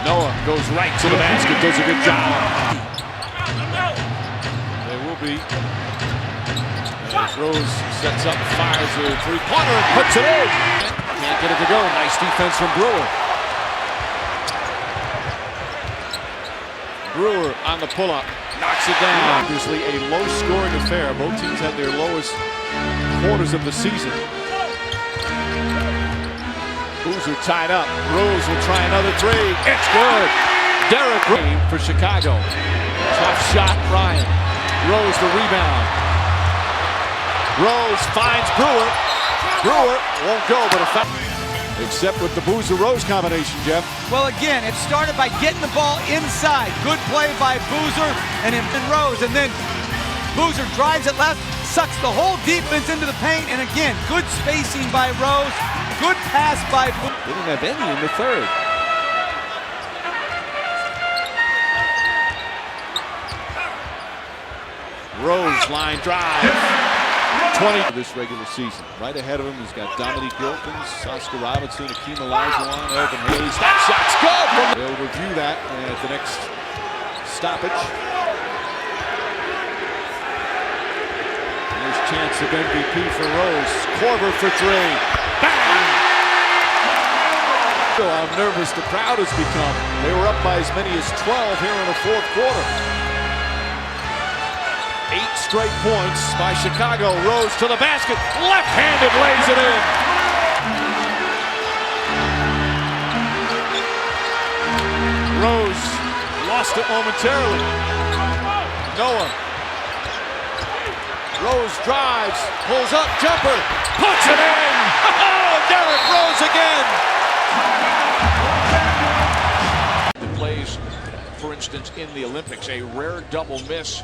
Noah goes right to the basket, does a good job. There will be. As Rose sets up, fires a 3-pointer, and puts it in. Can't get it to go. Nice defense from Brewer. Brewer on the pull-up, knocks it down. Obviously a low-scoring affair. Both teams had their lowest quarters of the season. Boozer tied up. Rose will try another 3. It's good. Derrick Rose for Chicago. Tough shot, Ryan. Rose the rebound. Rose finds Brewer. Brewer won't go, but a foul. Except with the Boozer-Rose combination, Jeff. Well, again, it started by getting the ball inside. Good play by Boozer and Rose. And then Boozer drives it left, sucks the whole defense into the paint. And again, good spacing by Rose. Good pass by Boozer. Didn't have any in the third. Rose line drive. 20 this regular season. Right ahead of him, he's got Dominique Wilkins, Oscar Robinson, Akeem Olajuwon, Elvin Hayes. That shot's good! They'll review that at the next stoppage. chance of MVP for Rose. Korver for three. Bang! How nervous the crowd has become. They were up by as many as 12 here in the fourth quarter. 8 straight points by Chicago. Rose to the basket. Left-handed lays it in. Rose lost it momentarily. Noah. Rose drives, pulls up, jumper, puts it in! Oh, Derrick Rose again! The plays, for instance, in the Olympics, a rare double miss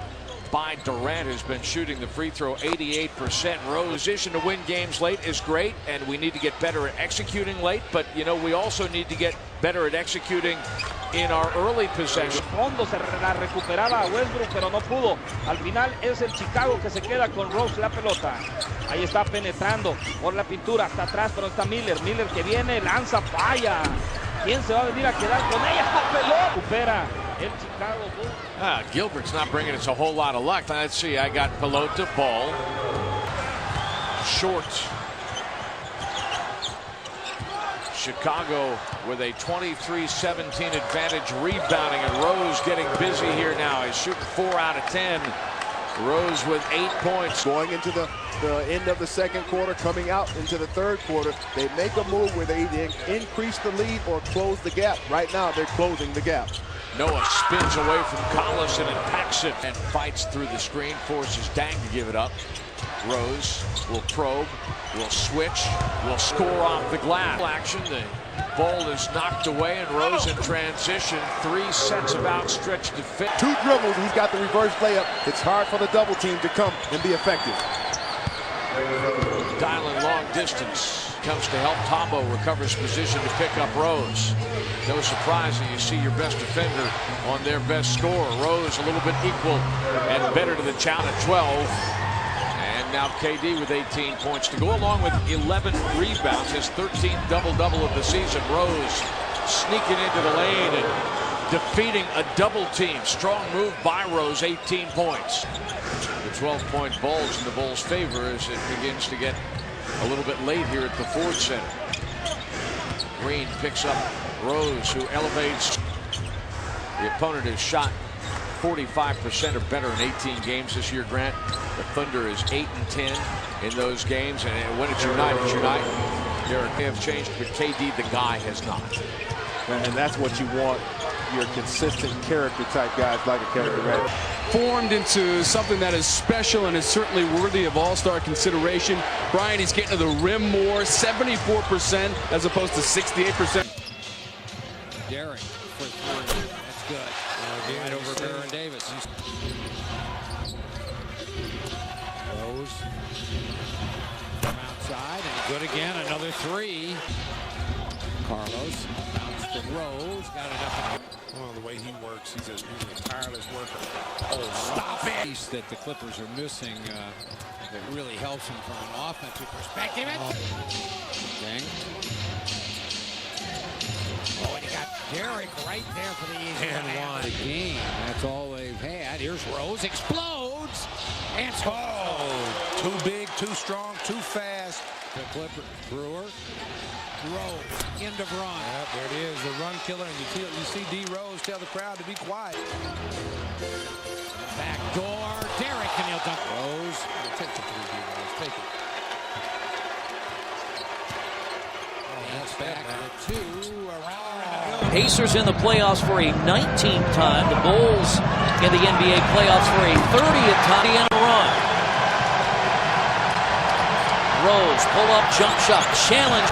by Durant, who's been shooting the free throw 88%. Rose position to win games late is great, and we need to get better at executing late, but you know, we also need to get better at executing in our early possession. Fondo se la recuperaba a Westbrook, pero no pudo. Al final es el Chicago que se queda con Rose la pelota. Ahí está penetrando por la pintura hasta atrás, pero está Miller. Miller que viene, lanza, falla. ¿Quién se va a venir a quedar con ella? La pelota recupera el Chicago Bulls. Gilbert's not bringing us a whole lot of luck. Let's see, I got Pelota, ball. Short. Chicago with a 23-17 advantage rebounding, and Rose getting busy here now. He's shooting 4 out of 10. Rose with 8 points. Going into the end of the second quarter, coming out into the third quarter, they make a move where they either increase the lead or close the gap. Right now, they're closing the gap. Noah spins away from Collison and packs it and fights through the screen, forces Dang to give it up. Rose will probe, will switch, will score off the glass. Action, the ball is knocked away, and Rose in transition. 3 sets of outstretched defense. 2 dribbles, he's got the reverse layup. It's hard for the double team to come and be effective. Dialing long distance. Comes to help. Tombo recovers position to pick up Rose. No surprise that you see your best defender on their best scorer. Rose a little bit equal and better to the challenge at 12. And now KD with 18 points to go along with 11 rebounds. His 13th double-double of the season. Rose sneaking into the lane and defeating a double team. Strong move by Rose, 18 points. The 12-point bulge in the Bulls' favor as it begins to get a little bit late here at the Ford Center. Green picks up Rose, who elevates. The opponent has shot 45% or better in 18 games this year, Grant. The Thunder is 8-10 in those games, and when it's United, it's United. Derrick may have changed, but KD, the guy, has not. And that's what you want, your consistent character type guys like a Kevin Durant. Formed into something that is special and is certainly worthy of all-star consideration. Brian, he's getting to the rim more, 74% as opposed to 68%. Derrick for 3. That's good. Right over Baron Davis. Rose from outside and good again. Another 3. Carlos bounce to Rose. Got it up. Well, the way he works, he's a tireless worker. Oh, stop it! Piece that the Clippers are missing that really helps them from an offensive perspective. Dang. Oh, and you got Derrick right there for the easy one. The game. That's all they've had. Here's Rose. Explodes. And too big, too strong, too fast. The Clippers. Brewer. Rose, end of run. Yep, there it is, the run killer, and you see D. Rose tell the crowd to be quiet. Back door, Derrick, and he'll dunk. Rose, take the 3, D. Rose, take it. Oh, that's back to 2, around. Pacers in the playoffs for a 19th time. The Bulls in the NBA playoffs for a 30th time in a run. Rose, pull-up jump shot, challenge.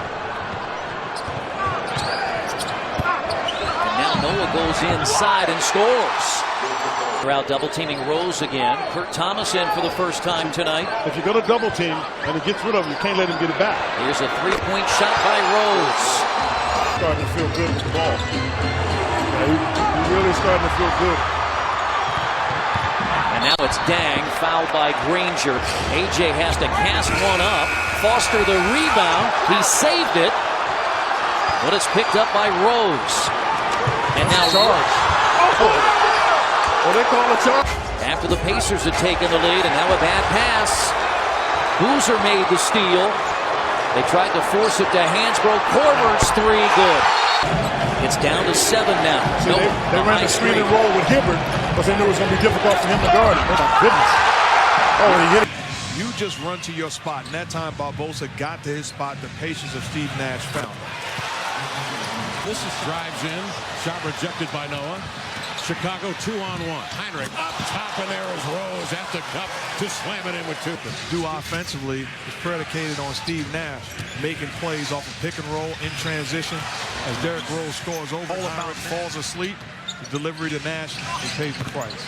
Noah goes inside and scores. Crowd double teaming Rose again. Kurt Thomas in for the first time tonight. If you're going to double team and it gets rid of him, you can't let him get it back. Here's a 3-point shot by Rose. Starting to feel good with the ball. He's really starting to feel good. And now it's Dang, fouled by Granger. AJ has to cast one up. Foster the rebound. He saved it. But it's picked up by Rose. And now charge. Oh, they call a charge. After the Pacers had taken the lead, and now a bad pass. Boozer made the steal. They tried to force it to Hansbrough. Korver's three, good. It's down to 7 now. See, they ran the screen and roll with Hibbert, but they knew it was going to be difficult for him to guard it. Oh, my goodness. Oh, he hit it. You just run to your spot, and that time Barbosa got to his spot. The patience of Steve Nash found. This is drives in. Shot rejected by Noah. Chicago 2-on-1. Heinrich up top, and there is Rose at the cup to slam it in with two. Do offensively is predicated on Steve Nash making plays off of pick and roll in transition. As Derrick Rose scores over, Heinrich falls asleep. The delivery to Nash, he pays the price.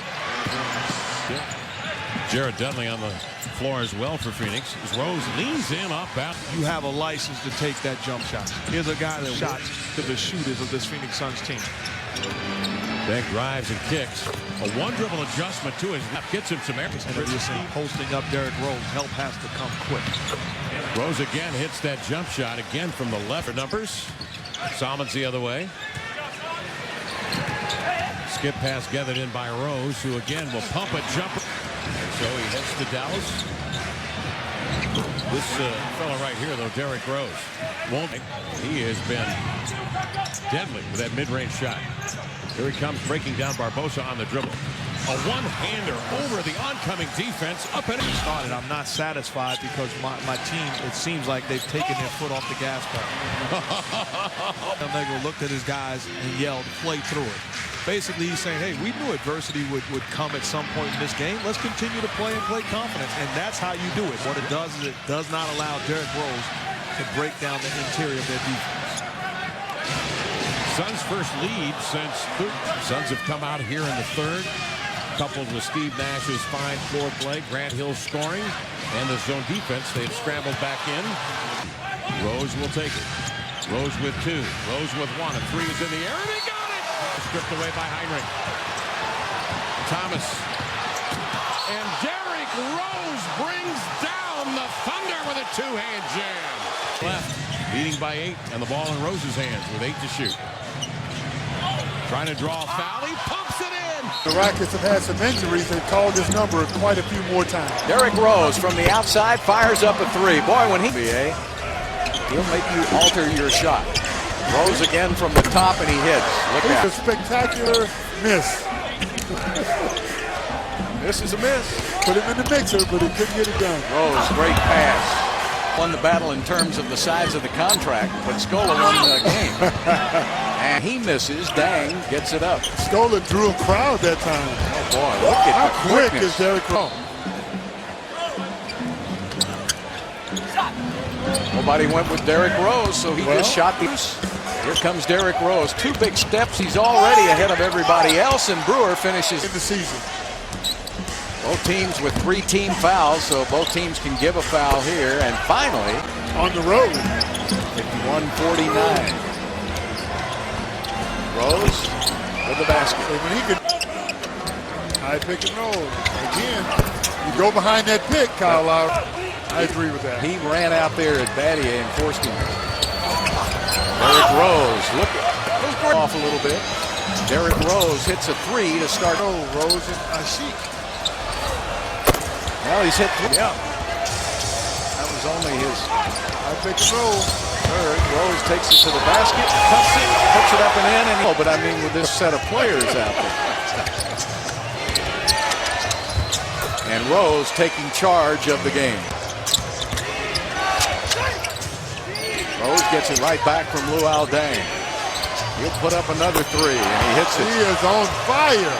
Jared Dudley on the floor as well for Phoenix. As Rose leans in up out. You have a license to take that jump shot. Here's a guy that shot to the shooters of this Phoenix Suns team. Dang drives and kicks. A one-dribble adjustment to his left. Gets him some air. Posting up Derrick Rose. Help has to come quick. Rose again hits that jump shot again from the left. Numbers. Salmon's the other way. Skip pass gathered in by Rose, who again will pump a jumper. So he heads to Dallas. This fella right here, though, Derrick Rose, he has been deadly with that mid-range shot. Here he comes, breaking down Barbosa on the dribble. A one-hander over the oncoming defense. Up and started. I'm not satisfied because my team, it seems like they've taken their foot off the gas pedal. Negro looked at his guys and yelled, "Play through it." Basically, he's saying, hey, we knew adversity would come at some point in this game. Let's continue to play and play confidence. And that's how you do it. What it does is it does not allow Derrick Rose to break down the interior of their defense. Suns' first lead since Suns have come out here in the third, coupled with Steve Nash's fine floor play, Grant Hill scoring, and the zone defense. They had scrambled back in. Rose will take it. Rose with two. Rose with one. A three is in the air, and he got it! Stripped away by Heinrich. Thomas. And Derrick Rose brings down the Thunder with a two-hand jam. Left, leading by 8, and the ball in Rose's hands with 8 to shoot. Trying to draw a foul, he pumps it in! The Rockets have had some injuries. They've called this number quite a few more times. Derrick Rose from the outside fires up a three. Boy, when he'll make you alter your shot. Rose again from the top, and he hits. Look out. A spectacular miss. This is a miss. Put him in the mixer, but he couldn't get it done. Rose, great pass. Won the battle in terms of the size of the contract, but Scola won the game. And he misses. Dang gets it up. Scola drew a crowd that time. Oh, boy. Look at how quick is Derrick Rose. Nobody went with Derrick Rose, so he just shot these. Here comes Derrick Rose. 2 big steps. He's already ahead of everybody else, and Brewer finishes in the season. Both teams with 3 team fouls, so both teams can give a foul here. And finally, on the road, 51-49. Rose with the basket. So when he could high pick and roll again, you go behind that pick, Kyle Lowry. I agree with that. He ran out there at Battier and forced him. Derrick Rose, look off a little bit. Derrick Rose hits a 3 to start. Oh, Rose and Ashik. Well, he's hit 3. Yeah. That was only his high pick and roll. Third. Rose takes it to the basket, cuts it, puts it up and in. And but I mean, with this set of players out there. And Rose taking charge of the game. Rose gets it right back from Luol Deng. He'll put up another 3, and he hits it. He is on fire.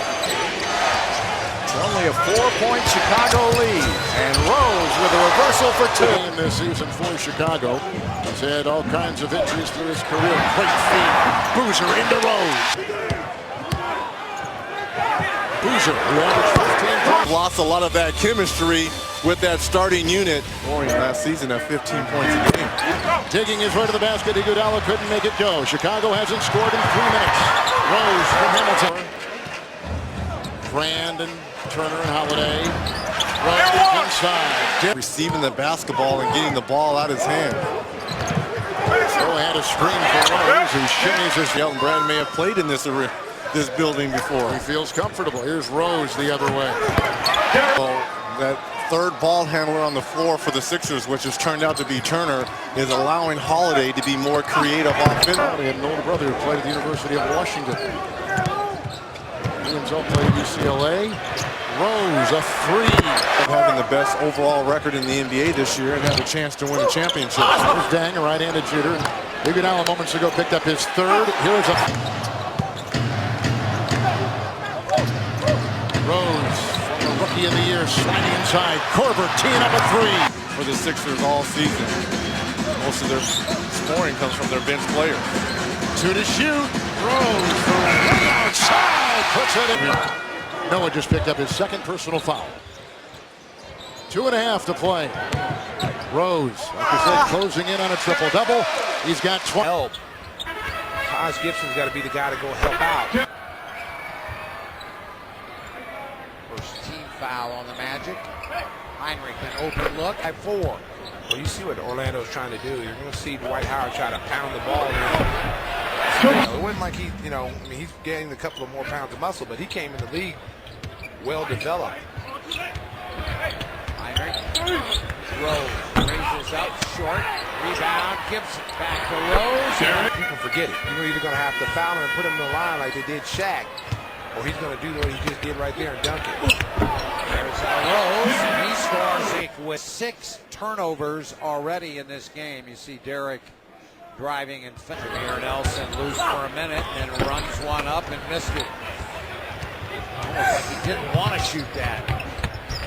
It's only a 4-point Chicago lead, and Rose with a reversal for 2. In this season for Chicago, he's had all kinds of injuries through his career. Great feed. Boozer into Rose. Boozer, who averaged 15 points. Lost a lot of that chemistry with that starting unit. Warriors last season at 15 points a game. Taking his way to the basket, Iguodala couldn't make it go. Chicago hasn't scored in 3 minutes. Rose from Hamilton. Brandon, Turner, and Holiday. Rose inside. Receiving the basketball and getting the ball out of his hand. So had a screen for Rose, who shimmies his. Shelton Brand may have played in this building before. He feels comfortable. Here's Rose the other way. That third ball handler on the floor for the Sixers, which has turned out to be Turner, is allowing Holiday to be more creative offensively. He had an older brother who played at the University of Washington. Himself played at UCLA. Rose, a three. Having the best overall record in the NBA this year and have a chance to win a championship. Here's Dang, a right-handed shooter. Iguodala moments ago picked up his third. Here's a Rose, former rookie of the year, sliding inside. Korver teeing up a three for the Sixers all season. Most of their scoring comes from their bench players. Two to shoot. Rose from way outside puts it in. Noah just picked up his second personal foul. 2.5 to play. Rose, like I said, closing in on a triple-double. He's got 12. Help. Taj Gibson's got to be the guy to go help out. First team foul on the Magic. Heinrich, an open look at 4. Well, you see what Orlando's trying to do. You're going to see Dwight Howard try to pound the ball. It wasn't like he, I mean, he's gained a couple of more pounds of muscle, but he came in the league well developed. Heinrich. Rose raises up short. Rebound. Gibson back to Rose. People forget it. You're either going to have to foul him and put him in the line like they did Shaq, or he's going to do what he just did right there and dunk it. There's Rose. He scores with 6 turnovers already in this game. You see Derrick driving and finishing here. Nelson loose for a minute and runs one up and missed it. Almost like he didn't want to shoot that.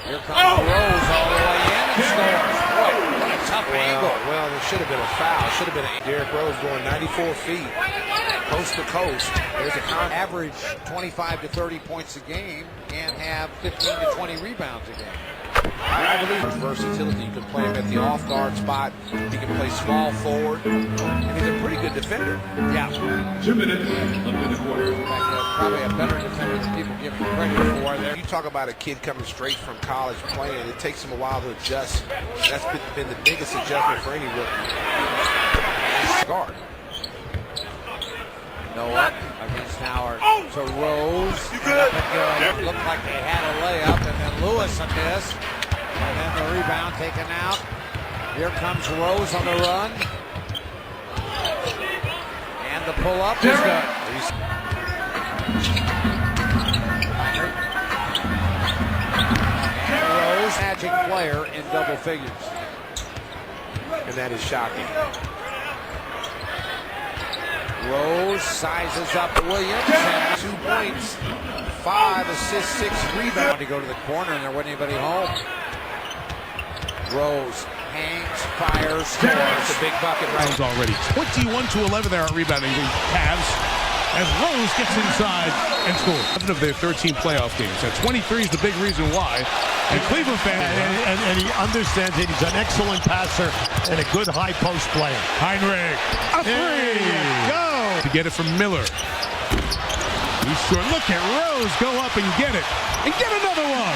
Here comes Rose all the way in and scores. Boy, what a tough angle. Well, it should have been a foul. Should have been Derrick Rose going 94 feet, coast to coast. There's a average 25 to 30 points a game and have 15 to 20 rebounds a game. I believe his versatility. You can play him at the off-guard spot. He can play small forward. And he's a pretty good defender. Yeah. 2 minutes left in the quarter. Probably a better defender than people give him credit for. There. You talk about a kid coming straight from college playing. It takes him a while to adjust. That's been the biggest adjustment for any rookie. Guard. Noah against Howard. So Rose. Looked like they had a layup, and then Lewis a miss. And then the rebound taken out. Here comes Rose on the run. And the pull-up is good. And Rose, Magic player in double figures. And that is shocking. Rose sizes up Williams and 2 points, 5 assists, 6 rebounds. To go to the corner and there wasn't anybody home. Rose hangs, fires, scores. It's a big bucket right already. 21 to 11 there at rebounding the Cavs as Rose gets inside and scores. 11 of their 13 playoff games. At 23 is the big reason why. And Cleveland fan, and he understands it. He's an excellent passer and a good high post player. Heinrich, a three. Go. To get it from Miller. He's short. Look at Rose go up and get it. And get another one.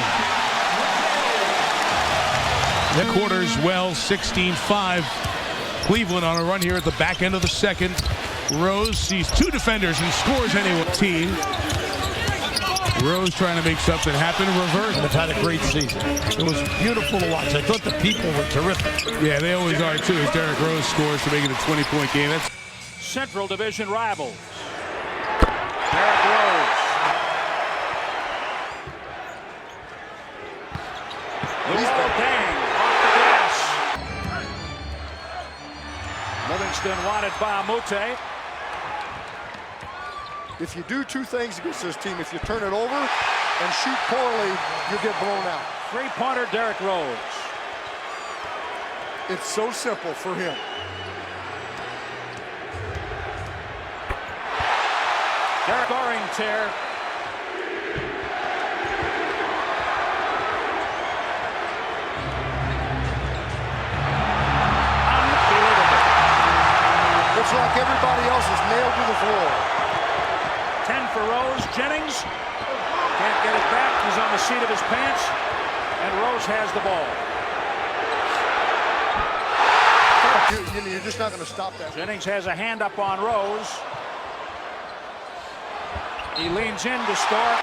The quarters well, 16-5. Cleveland on a run here at the back end of the second. Rose sees 2 defenders and scores anyway. Team. Rose trying to make something happen. Reverse. And they've had a great season. It was beautiful to watch. I thought the people were terrific. Yeah, they always are too. As Derrick Rose scores to make it a 20-point game. That's Central Division rivals. Derrick Rose. Luol Deng off the glass. Livingston wanted by Amute. If you do 2 things against this team, if you turn it over and shoot poorly, you get blown out. Three-pointer Derrick Rose. It's so simple for him. Derrick scoring tear. Unbelievable. Looks like everybody else is nailed to the floor. 10 for Rose. Jennings can't get it back. He's on the seat of his pants. And Rose has the ball. You're just not going to stop that. Jennings has a hand up on Rose. He leans in to score.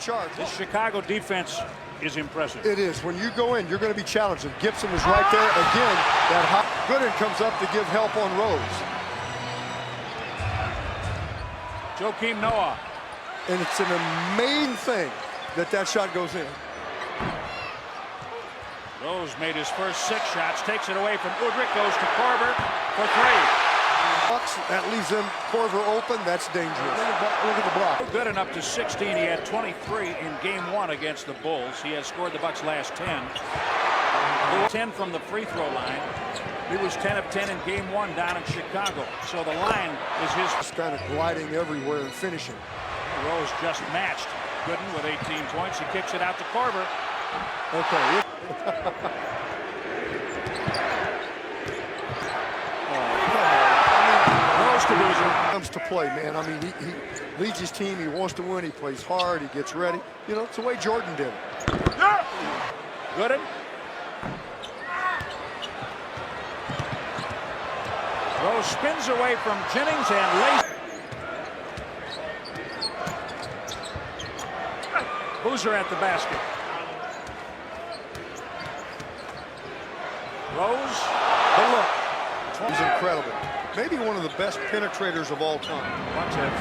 charge. This Chicago defense is impressive. It is. When you go in, you're going to be challenged. And Gibson is right there again. That Gooden comes up to give help on Rose. Joakim Noah. And it's an amazing thing that that shot goes in. Rose made his first 6 shots, takes it away from Udrich, goes to Korver for 3. Bucks, that leaves them Korver open. That's dangerous. Look at the block. Good enough to 16. He had 23 in game 1 against the Bulls. He has scored the Bucks' last 10. 10 from the free throw line. He was 10 of 10 in game 1 down in Chicago. So the line is his. He's kind of gliding everywhere and finishing. Rose just matched Gooden with 18 points. He kicks it out to Korver. Okay. Comes to play, man. I mean, he leads his team. He wants to win. He plays hard. He gets ready. You know, it's the way Jordan did it. Gooden. Rose spins away from Jennings and lays. Boozer at the basket. Rose. But look, he's incredible. Maybe one of the best penetrators of all time. Bucks have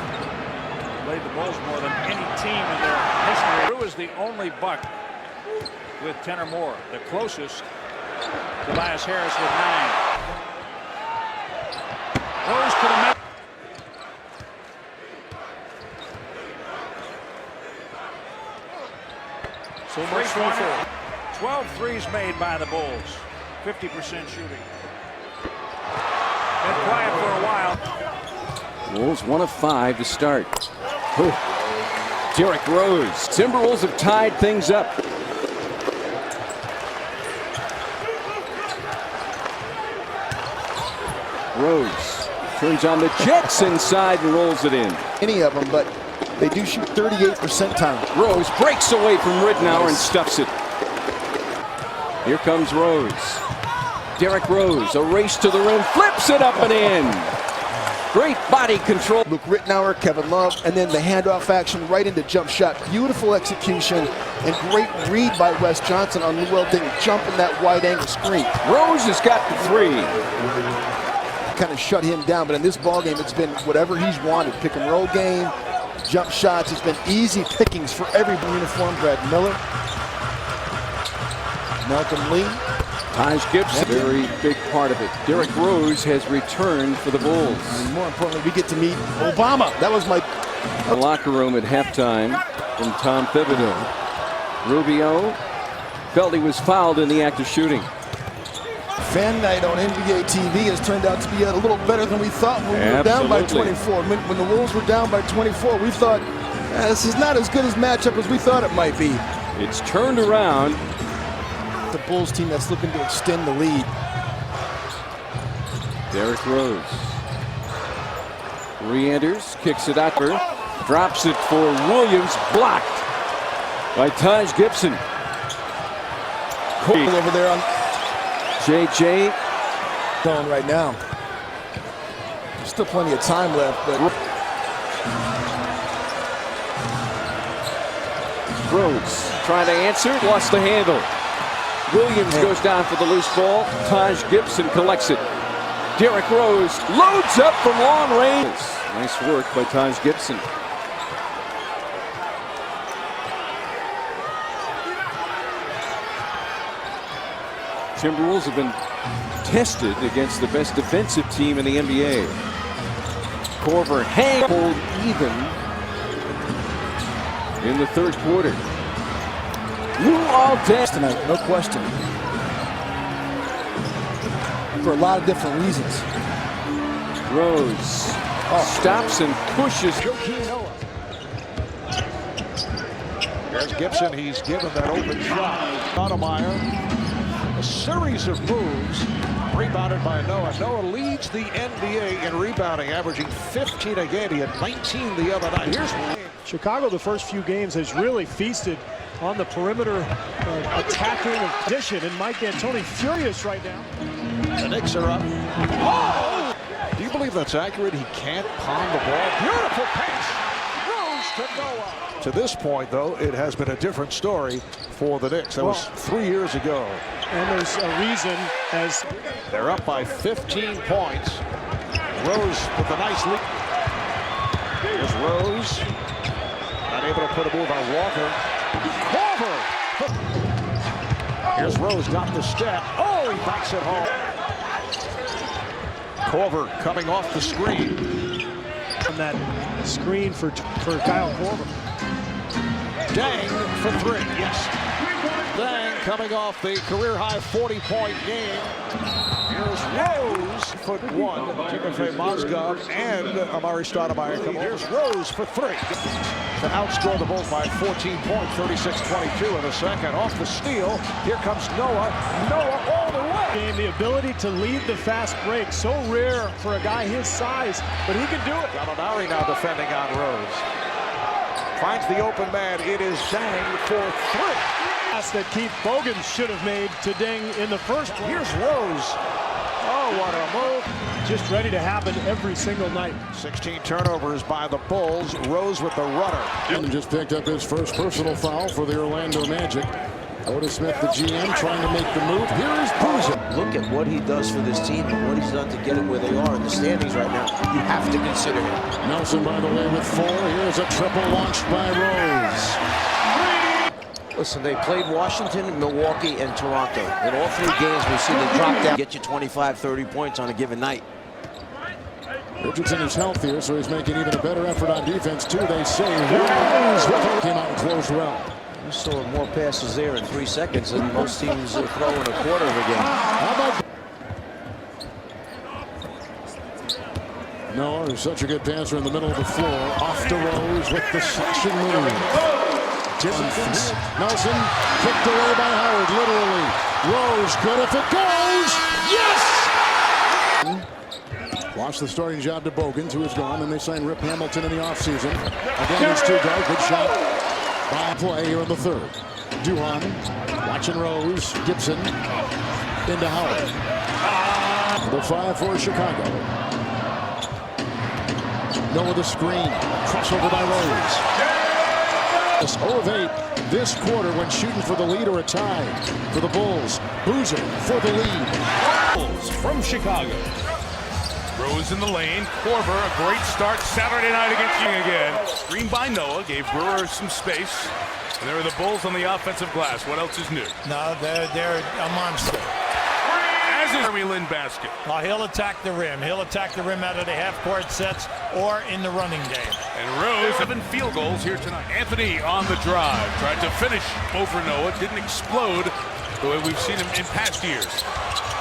played the Bulls more than any team in their history. Drew is the only Buck with 10 or more. The closest, Tobias Harris with 9. Rose to the middle. So much for 12 threes made by the Bulls. 50% shooting. Been quiet for a while. Wolves 1 of 5 to start. Derrick Rose. Timberwolves have tied things up. Rose turns on the Jets inside and rolls it in. Any of them, but they do shoot 38% time. Rose breaks away from Ridnour and stuffs it. Here comes Rose. Derrick Rose, a race to the rim, flips it up and in. Great body control. Luke Ridnour, Kevin Love, and then the handoff action right into jump shot. Beautiful execution and great read by Wes Johnson on Llewellyn didn't jump in that wide angle screen. Rose has got the 3. Kind of shut him down, but in this ball game, it's been whatever he's wanted. Pick and roll game, jump shots. It's been easy pickings for every uniform. Brad Miller, Malcolm Lee. Taj Gibson, very big part of it. Derrick Rose has returned for the Bulls. And more importantly, we get to meet Obama. That was my... The locker room at halftime from Tom Thibodeau. Rubio felt he was fouled in the act of shooting. Fan night on NBA TV has turned out to be a little better than we thought when we were down by 24. When the Wolves were down by 24, we thought, this is not as good as matchup as we thought it might be. It's turned around. The Bulls team that's looking to extend the lead. Derrick Rose re-enters, kicks it out, drops it for Williams, blocked by Taj Gibson. Cole over there on JJ going right now. There's still plenty of time left, but Rose trying to answer, lost the handle. Williams goes down for the loose ball. Taj Gibson collects it. Derrick Rose loads up from long range. Nice work by Taj Gibson. Timberwolves have been tested against the best defensive team in the NBA. Korver hold even in the third quarter. All day tonight, no question. For a lot of different reasons. Rose stops and pushes. There's Gibson. He's given that open shot. Stoudemire. A series of moves. Rebounded by Noah. Noah leads the NBA in rebounding, averaging 15 a game. He had 19 the other night. Here's Chicago, the first few games, has really feasted on the perimeter attacking position, and Mike D'Antoni furious right now. The Knicks are up. Oh! Do you believe that's accurate? He can't palm the ball. Beautiful pass. Rose to Noah. To this point, though, it has been a different story for the Knicks. That was 3 years ago. And there's a reason as they're up by 15 points. Rose with a nice lead. Here's Rose. Not able to put a move on Walker. Korver. Here's Rose, got the step. Oh, he backs it home. Korver coming off the screen. On that screen for Kyle Korver. Dang for three, yes. Dang coming off the career-high 40-point game. Here's Rose, foot one. Timofey Mozgov and Amari Stoudemire come over. Here's Rose for three. To outscore the Bulls by 14 points, 36-22 in the second. Off the steal, here comes Noah. Noah all the way. The ability to lead the fast break, so rare for a guy his size, but he can do it. Gallinari now defending on Rose. Finds the open man. It is Dang for three. Pass that Keith Bogan should have made to Deng in the first place. Here's Rose. Oh, what a move. Just ready to happen every single night. 16 turnovers by the Bulls. Rose with the runner. And just picked up his first personal foul for the Orlando Magic. Otis Smith, the GM, trying to make the move. Here is Boozer. Look at what he does for this team and what he's done to get them where they are in the standings right now. You have to consider him. Nelson, by the way, with 4. Here's a triple launched by Rose. Listen, they played Washington, Milwaukee, and Toronto. In all 3 games, we've seen them drop down, get you 25, 30 points on a given night. Richardson is healthier, so he's making even a better effort on defense, too. They say Rose came out and closed well. We saw more passes there in 3 seconds than most teams throw in a quarter of a game. How about Noah, who's such a good passer in the middle of the floor. Off to Rose with the slashing move. Nelson kicked away by Howard, literally. Rose, good if it goes. Yes! Lost the starting job to Bogan, who is gone, and they signed Rip Hamilton in the offseason. Again, it's 2 guard. Good shot by play here in the third. Duhan watching Rose. Gibson into Howard. The 5 for Chicago. Noah the screen. Crossover by Rose. 0 of 8 this quarter when shooting for the lead or a tie for the Bulls. Boozer for the lead. Bulls from Chicago. Rose in the lane. Korver, a great start Saturday night against King again. Screen by Noah, gave Brewer some space. And there are the Bulls on the offensive glass. What else is new? No, they're a monster. As is Jeremy Lin basket. Well, he'll attack the rim. He'll attack the rim out of the half-court sets or in the running game. And Rose, 7 field goals here tonight. Anthony on the drive. Tried to finish over Noah. Didn't explode the way we've seen him in past years.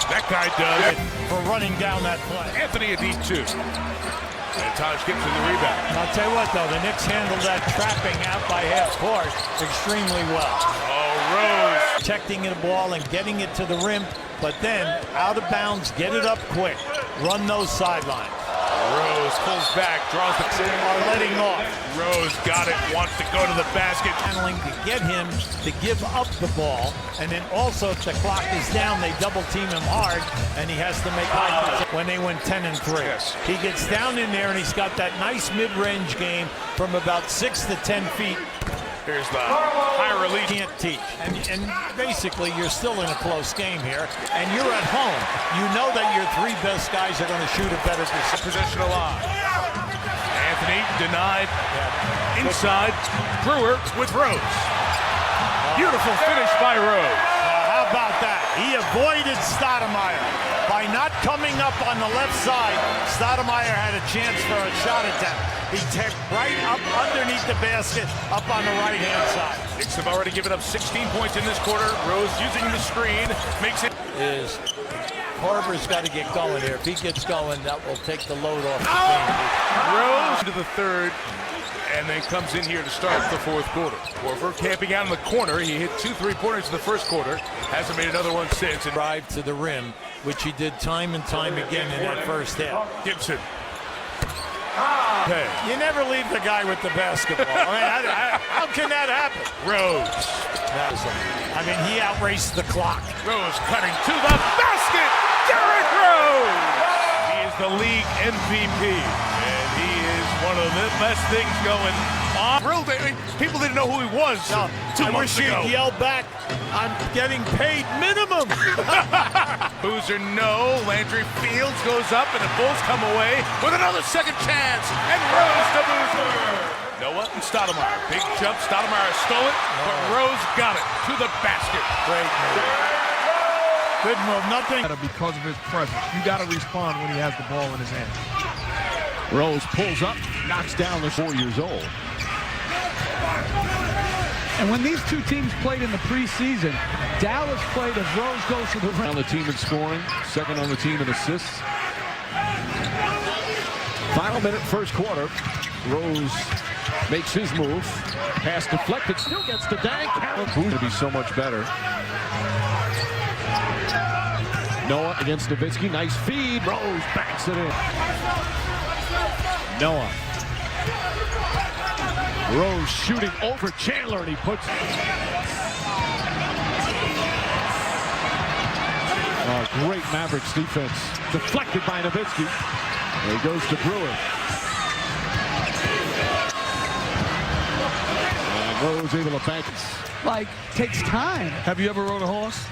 That guy does. For running down that play. Anthony a deep 2. And Taj Gibson the rebound. I'll tell you what, though. The Knicks handled that trapping out by half-court extremely well. Oh, Rose. Protecting the ball and getting it to the rim. But then, out of bounds, get it up quick. Run those sidelines. Rose pulls back, draws the... Are letting off. Rose got it, wants to go to the basket. Handling to get him to give up the ball. And then also, if the clock is down, they double team him hard. And he has to make high shots when they win 10 and 3. Yes. He gets down in there and he's got that nice mid-range game from about 6 to 10 feet. Here's the high release. Can't teach. And basically, you're still in a close game here, and you're at home. You know that your 3 best guys are going to shoot a better position alive. Anthony denied. Inside. Brewer with Rose. Beautiful finish by Rose. How about that? He avoided Stoudemire. By not coming up on the left side, Stoudemire had a chance for a shot attempt. He took right up underneath the basket, up on the right-hand side. Knicks have already given up 16 points in this quarter. Rose using the screen, makes it. Korver's got to get going here. If he gets going, that will take the load off the team. Rose to the third, and then comes in here to start the fourth quarter. Korver camping out in the corner. He hit 2 3-pointers in the first quarter. Hasn't made another one since. And drive to the rim, which he did time and time again in that first half. Gibson. Hey. You never leave the guy with the basketball. I mean, how can that happen? Rose. I mean, he outraced the clock. Rose cutting to the basket. Derrick Rose. He is the league MVP, and he is one of the best things going on. people didn't know who he was. No, 2 months ago. I wish you'd yell back, I'm getting paid minimum. Boozer, no. Landry Fields goes up, and the Bulls come away with another second chance. And Rose to Boozer. Noah and Stoudemire. Big jump. Stoudemire stole it, but Rose got it to the basket. Great move. Good move. Nothing. Because of his presence. You got to respond when he has the ball in his hand. Rose pulls up, knocks down the 4 years old. And when these two teams played in the preseason, Dallas played as Rose goes to the rim. On the team in scoring, second on the team in assists. Final minute, first quarter. Rose makes his move. Pass deflected, still gets the dang. Who's to be so much better. Noah against Nowitzki, nice feed. Rose backs it in. Noah. Rose shooting over Chandler, and he puts. Oh, great Mavericks defense. Deflected by Nowitzki. There he goes to Brewer. And Rose able to bank it. Like, takes time. Have you ever rode a horse?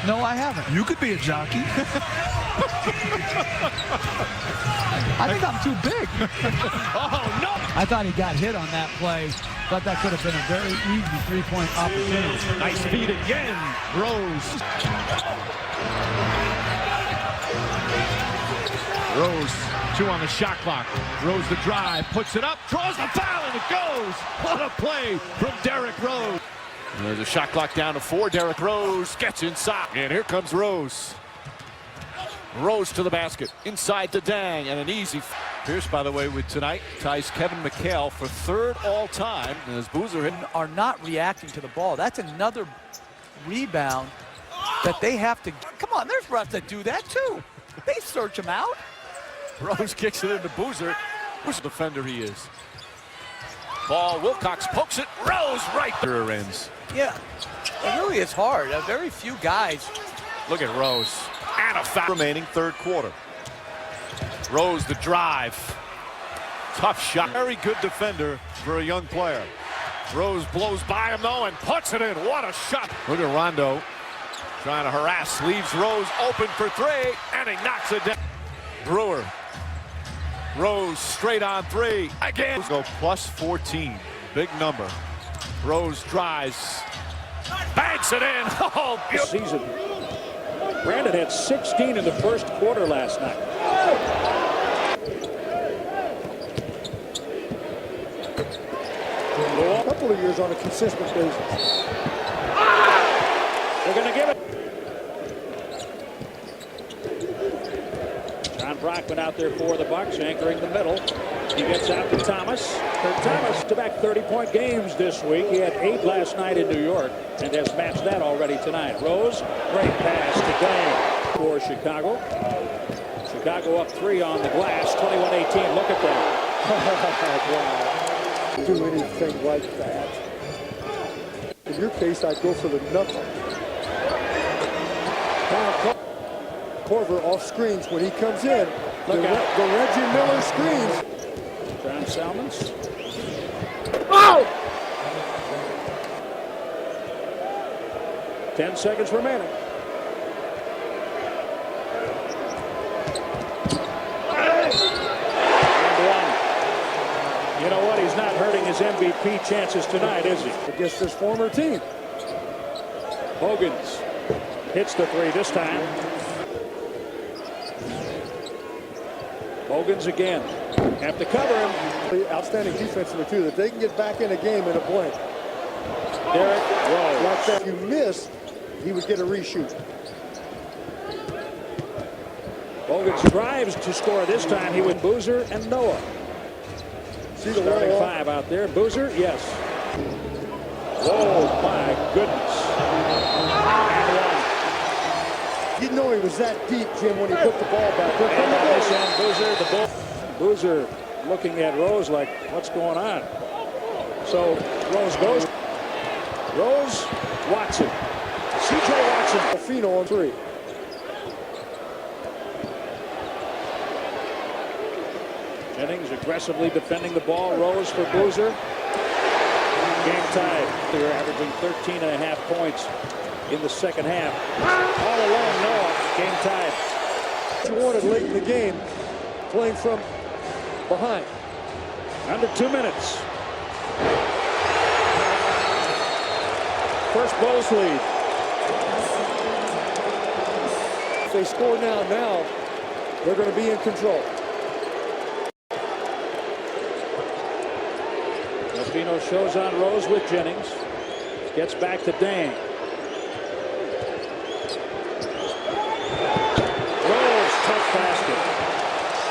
No, I haven't. You could be a jockey. I think I'm too big. Oh, no! I thought he got hit on that play. Thought that could have been a very easy three-point opportunity. Nice feed again. Rose. Rose, 2 on the shot clock. Rose the drive, puts it up, draws the foul, and it goes. What a play from Derrick Rose. And there's a shot clock down to 4. Derrick Rose gets inside. And here comes Rose. Rose to the basket, inside the dang, and an easy. Pierce, by the way, with tonight, ties Kevin McHale for 3rd all-time. As Boozer are not reacting to the ball. That's another rebound that they have to. Come on, there's refs that do that too. They search him out. Rose kicks it into Boozer. Who's the defender he is? Ball, Wilcox pokes it. Rose right there ends. Yeah, it really is hard. Very few guys. Look at Rose. And a foul. Remaining third quarter. Rose the drive. Tough shot. Very good defender for a young player. Rose blows by him though and puts it in. What a shot. Look at Rondo trying to harass. Leaves Rose open for 3 and he knocks it down. Brewer. Rose straight on 3. Again. Go plus 14. Big number. Rose drives. Banks it in. Oh, beautiful. Season. Brandon had 16 in the first quarter last night. A couple of years on a consistent basis. They're going to give it. John Brockman out there for the Bucks, anchoring the middle. He gets out to Thomas. Kurt Thomas to back 30-point games this week. He had 8 last night in New York and has matched that already tonight. Rose, great pass to Dang for Chicago. Chicago up 3 on the glass, 21-18. Look at that. Wow. Do anything like that. In your case, I'd go for the knuckle. Corver off screens when he comes in. Look out. The Reggie Miller screens. John Salmons. Oh! 10 seconds remaining. You know what? He's not hurting his MVP chances tonight, is he? Against his former team. Hogan's hits the 3 this time. Hogan's again. Have to cover him. Outstanding defensively, too, that they can get back in a game in a blink. Derrick Rose. Like that, if you miss, he would get a reshoot. Hogan's drives to score this time. He went Boozer and Noah. See the starting 5 out there. Boozer, yes. Oh, my goodness. You know he was that deep, Jim, when he put the ball back. And on this end, Boozer, the ball. Boozer looking at Rose like, what's going on? So Rose goes. Rose, Watson. C.J. Watson. Fino on 3. Jennings aggressively defending the ball. Rose for Boozer. Game tied. They're averaging 13.5 points in the second half. All alone, Noah. Game tied. You wanted late in the game, playing from behind. Under 2 minutes. First Bulls lead. If they score now, they're going to be in control. Delfino shows on Rose with Jennings. Gets back to Dang. Rose, tough basket.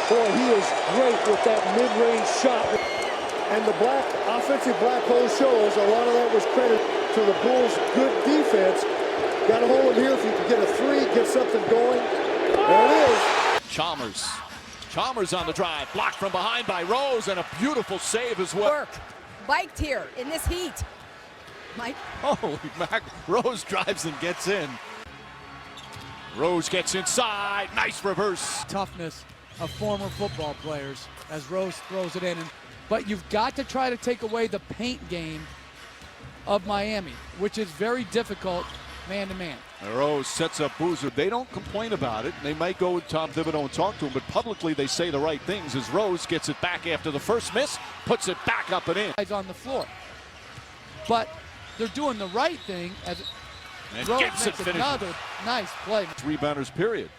Boy, he is great with that mid-range shot. And the offensive black hole shows a lot of that was credit to the Bulls' good defense. Got to hold him here if you can get a three, get something going. There it is. Chalmers on the drive, blocked from behind by Rose, and a beautiful save as well. Work. Biked here in this heat. Mike. Holy Mac. Rose drives and gets in. Rose gets inside. Nice reverse. Toughness of former football players as Rose throws it in. But you've got to try to take away the paint game of Miami, which is very difficult man-to-man. Rose sets up Boozer. They don't complain about it. They might go with Tom Thibodeau and talk to him, but publicly they say the right things as Rose gets it back after the first miss, puts it back up and in. On the floor. But they're doing the right thing as and Rose Gibson makes another nice play. Rebounders, period.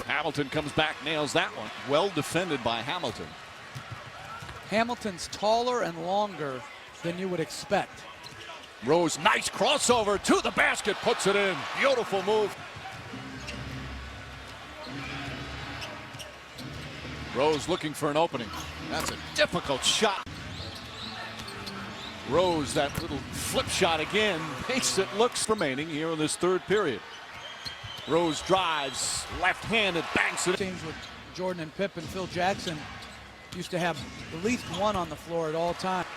Hamilton comes back, nails that one. Well defended by Hamilton. Hamilton's taller and longer than you would expect. Rose, nice crossover to the basket, puts it in. Beautiful move. Rose looking for an opening. That's a difficult shot. Rose, that little flip shot again, makes it looks remaining here in this third period. Rose drives, left-handed, banks it. Teams with Jordan and Pip and Phil Jackson used to have at least one on the floor at all times.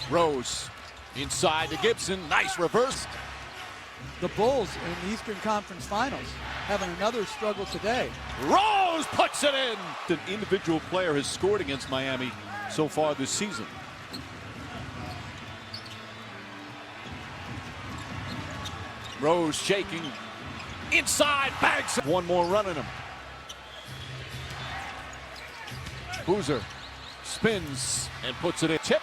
Rose inside to Gibson, nice reverse. The Bulls in the Eastern Conference Finals having another struggle today. Rose puts it in. An individual player has scored against Miami so far this season. Rose shaking inside, bags. One more run in him. Boozer spins and puts it in. Tip.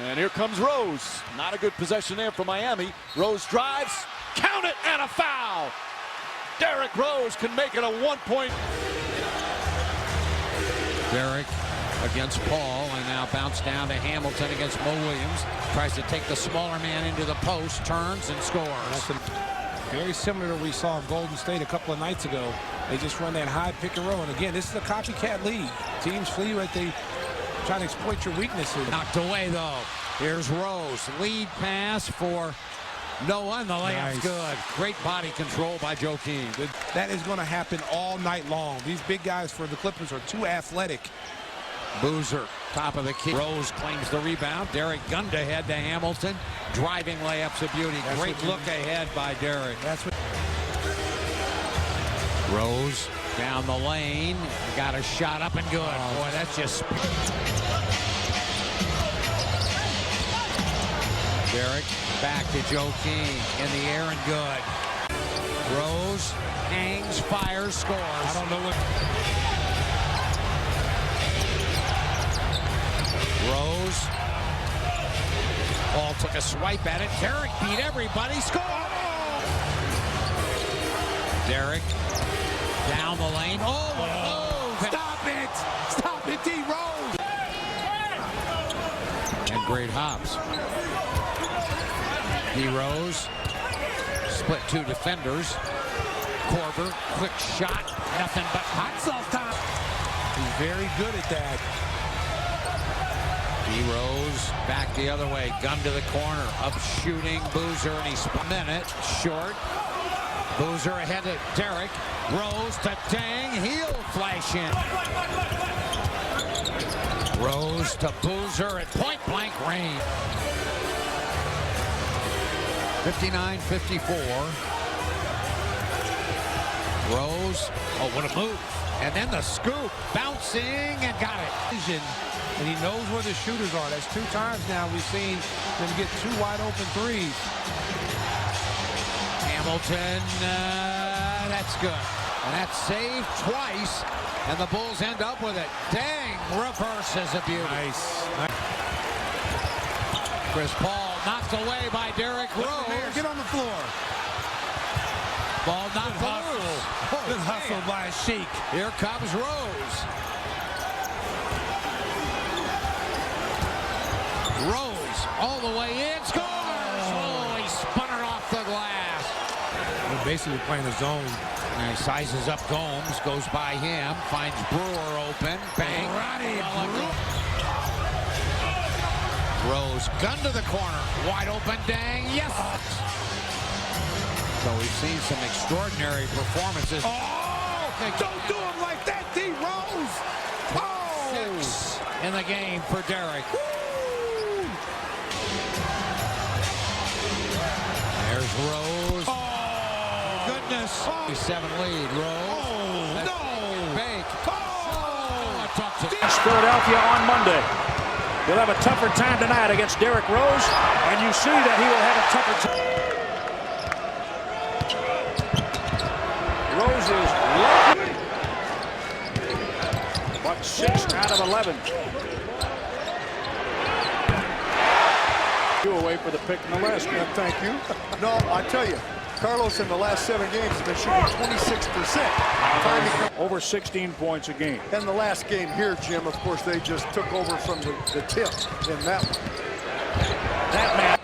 And here comes Rose. Not a good possession there for Miami. Rose drives, count it, and a foul. Derrick Rose can make it a 1 point. Derrick against Paul, and now bounce down to Hamilton against Mo Williams. Tries to take the smaller man into the post, turns and scores. Very similar to what we saw in Golden State a couple of nights ago. They just run that high pick and roll. And again, this is a copycat league. Teams flee like they try to exploit your weaknesses. Knocked away though. Here's Rose. Lead pass for Noah, and the layup's good. Great body control by Joakim. That is going to happen all night long. These big guys for the Clippers are too athletic. Boozer, top of the key. Rose claims the rebound. Derrick gunned ahead to Hamilton. Driving layup's a beauty. Great look ahead by Derrick. That's what. Rose down the lane. Got a shot up and good. Boy, that's just. Derrick back to Joakim in the air and good. Rose hangs, fires, scores. I don't know what. Rose. Ball took a swipe at it. Derrick beat everybody. Score! Derrick down the lane. Oh, Stop it! Stop it, D. Rose! And great hops. D. Rose split two defenders. Korver, quick shot. Nothing but hot sauce time. He's very good at that. D. Rose back the other way. Gun to the corner. Up shooting Boozer, and he's a minute short. Boozer ahead to Derrick. Rose to Dang. Heel flash in. Rose to Boozer at point blank range. 59-54. Rose, oh, what a move. And then the scoop, bouncing and got it. And he knows where the shooters are. That's 2 times now we've seen them get 2 wide open threes. Hamilton, that's good. And that's saved twice, and the Bulls end up with it. Dang, reverse is a beauty. Nice. Chris Paul knocked away by Derrick Rose. Get on the floor. Ball knocked loose. Good hustle by Sheik. Here comes Rose. Rose all the way in, scores! Oh, he spun it off the glass. They're basically playing a zone. And he sizes up Gomes, goes by him, finds Brewer open, bang. Rose, gun to the corner, wide open, dang, yes! So we've seen some extraordinary performances. Oh, don't do him like that, D. Rose! Oh! 6 in the game for Derrick. There's Rose. Oh, goodness. 7 lead, Rose. Oh, no! Bake. Oh, a tough to Philadelphia on Monday. He'll have a tougher time tonight against Derrick Rose, and you see that he will have a tougher time. Rose is lucky. But 6 out of 11. Away for the pick in the last game. Thank you. No, I tell you, Carlos in the last 7 games has been shooting 26%. Over 16 points a game. And the last game here, Jim, of course, they just took over from the tip in that one. That man.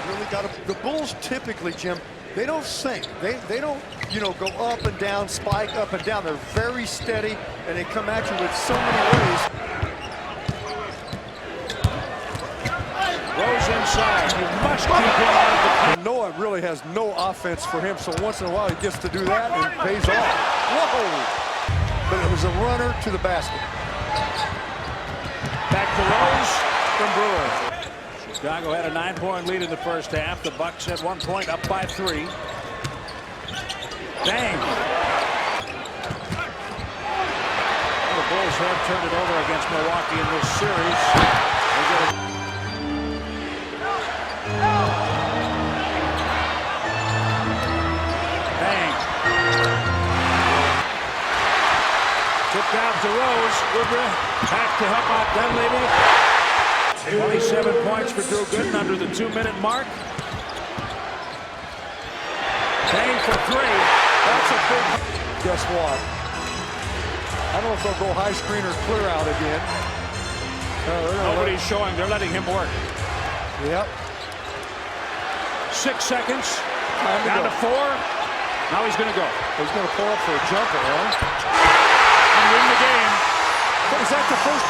Really got to. The Bulls typically, Jim, they don't sink. They don't, go up and down, spike up and down. They're very steady, and they come at you with so many ways. Rose inside. You must keep him out of the. Noah really has no offense for him, so once in a while he gets to do that and it pays off. Whoa! But it was a runner to the basket. Back to Rose from Brewer. Chicago had a 9-point lead in the first half. The Bucks had 1 point, up by 3. Dang. The Bulls have turned it over against Milwaukee in this series. Bang. Tipped out to Rose. Woodruff back to help out Dunleavy. 27 points for Drew Gooden under the 2-minute mark. Bang for 3. That's a big. Guess what? I don't know if they'll go high screen or clear out again. Nobody's showing. They're letting him work. Yep. 6 seconds. Down to 4. Now he's going to go. He's going to pull up for a jumper, huh? And win the game. Is that the first?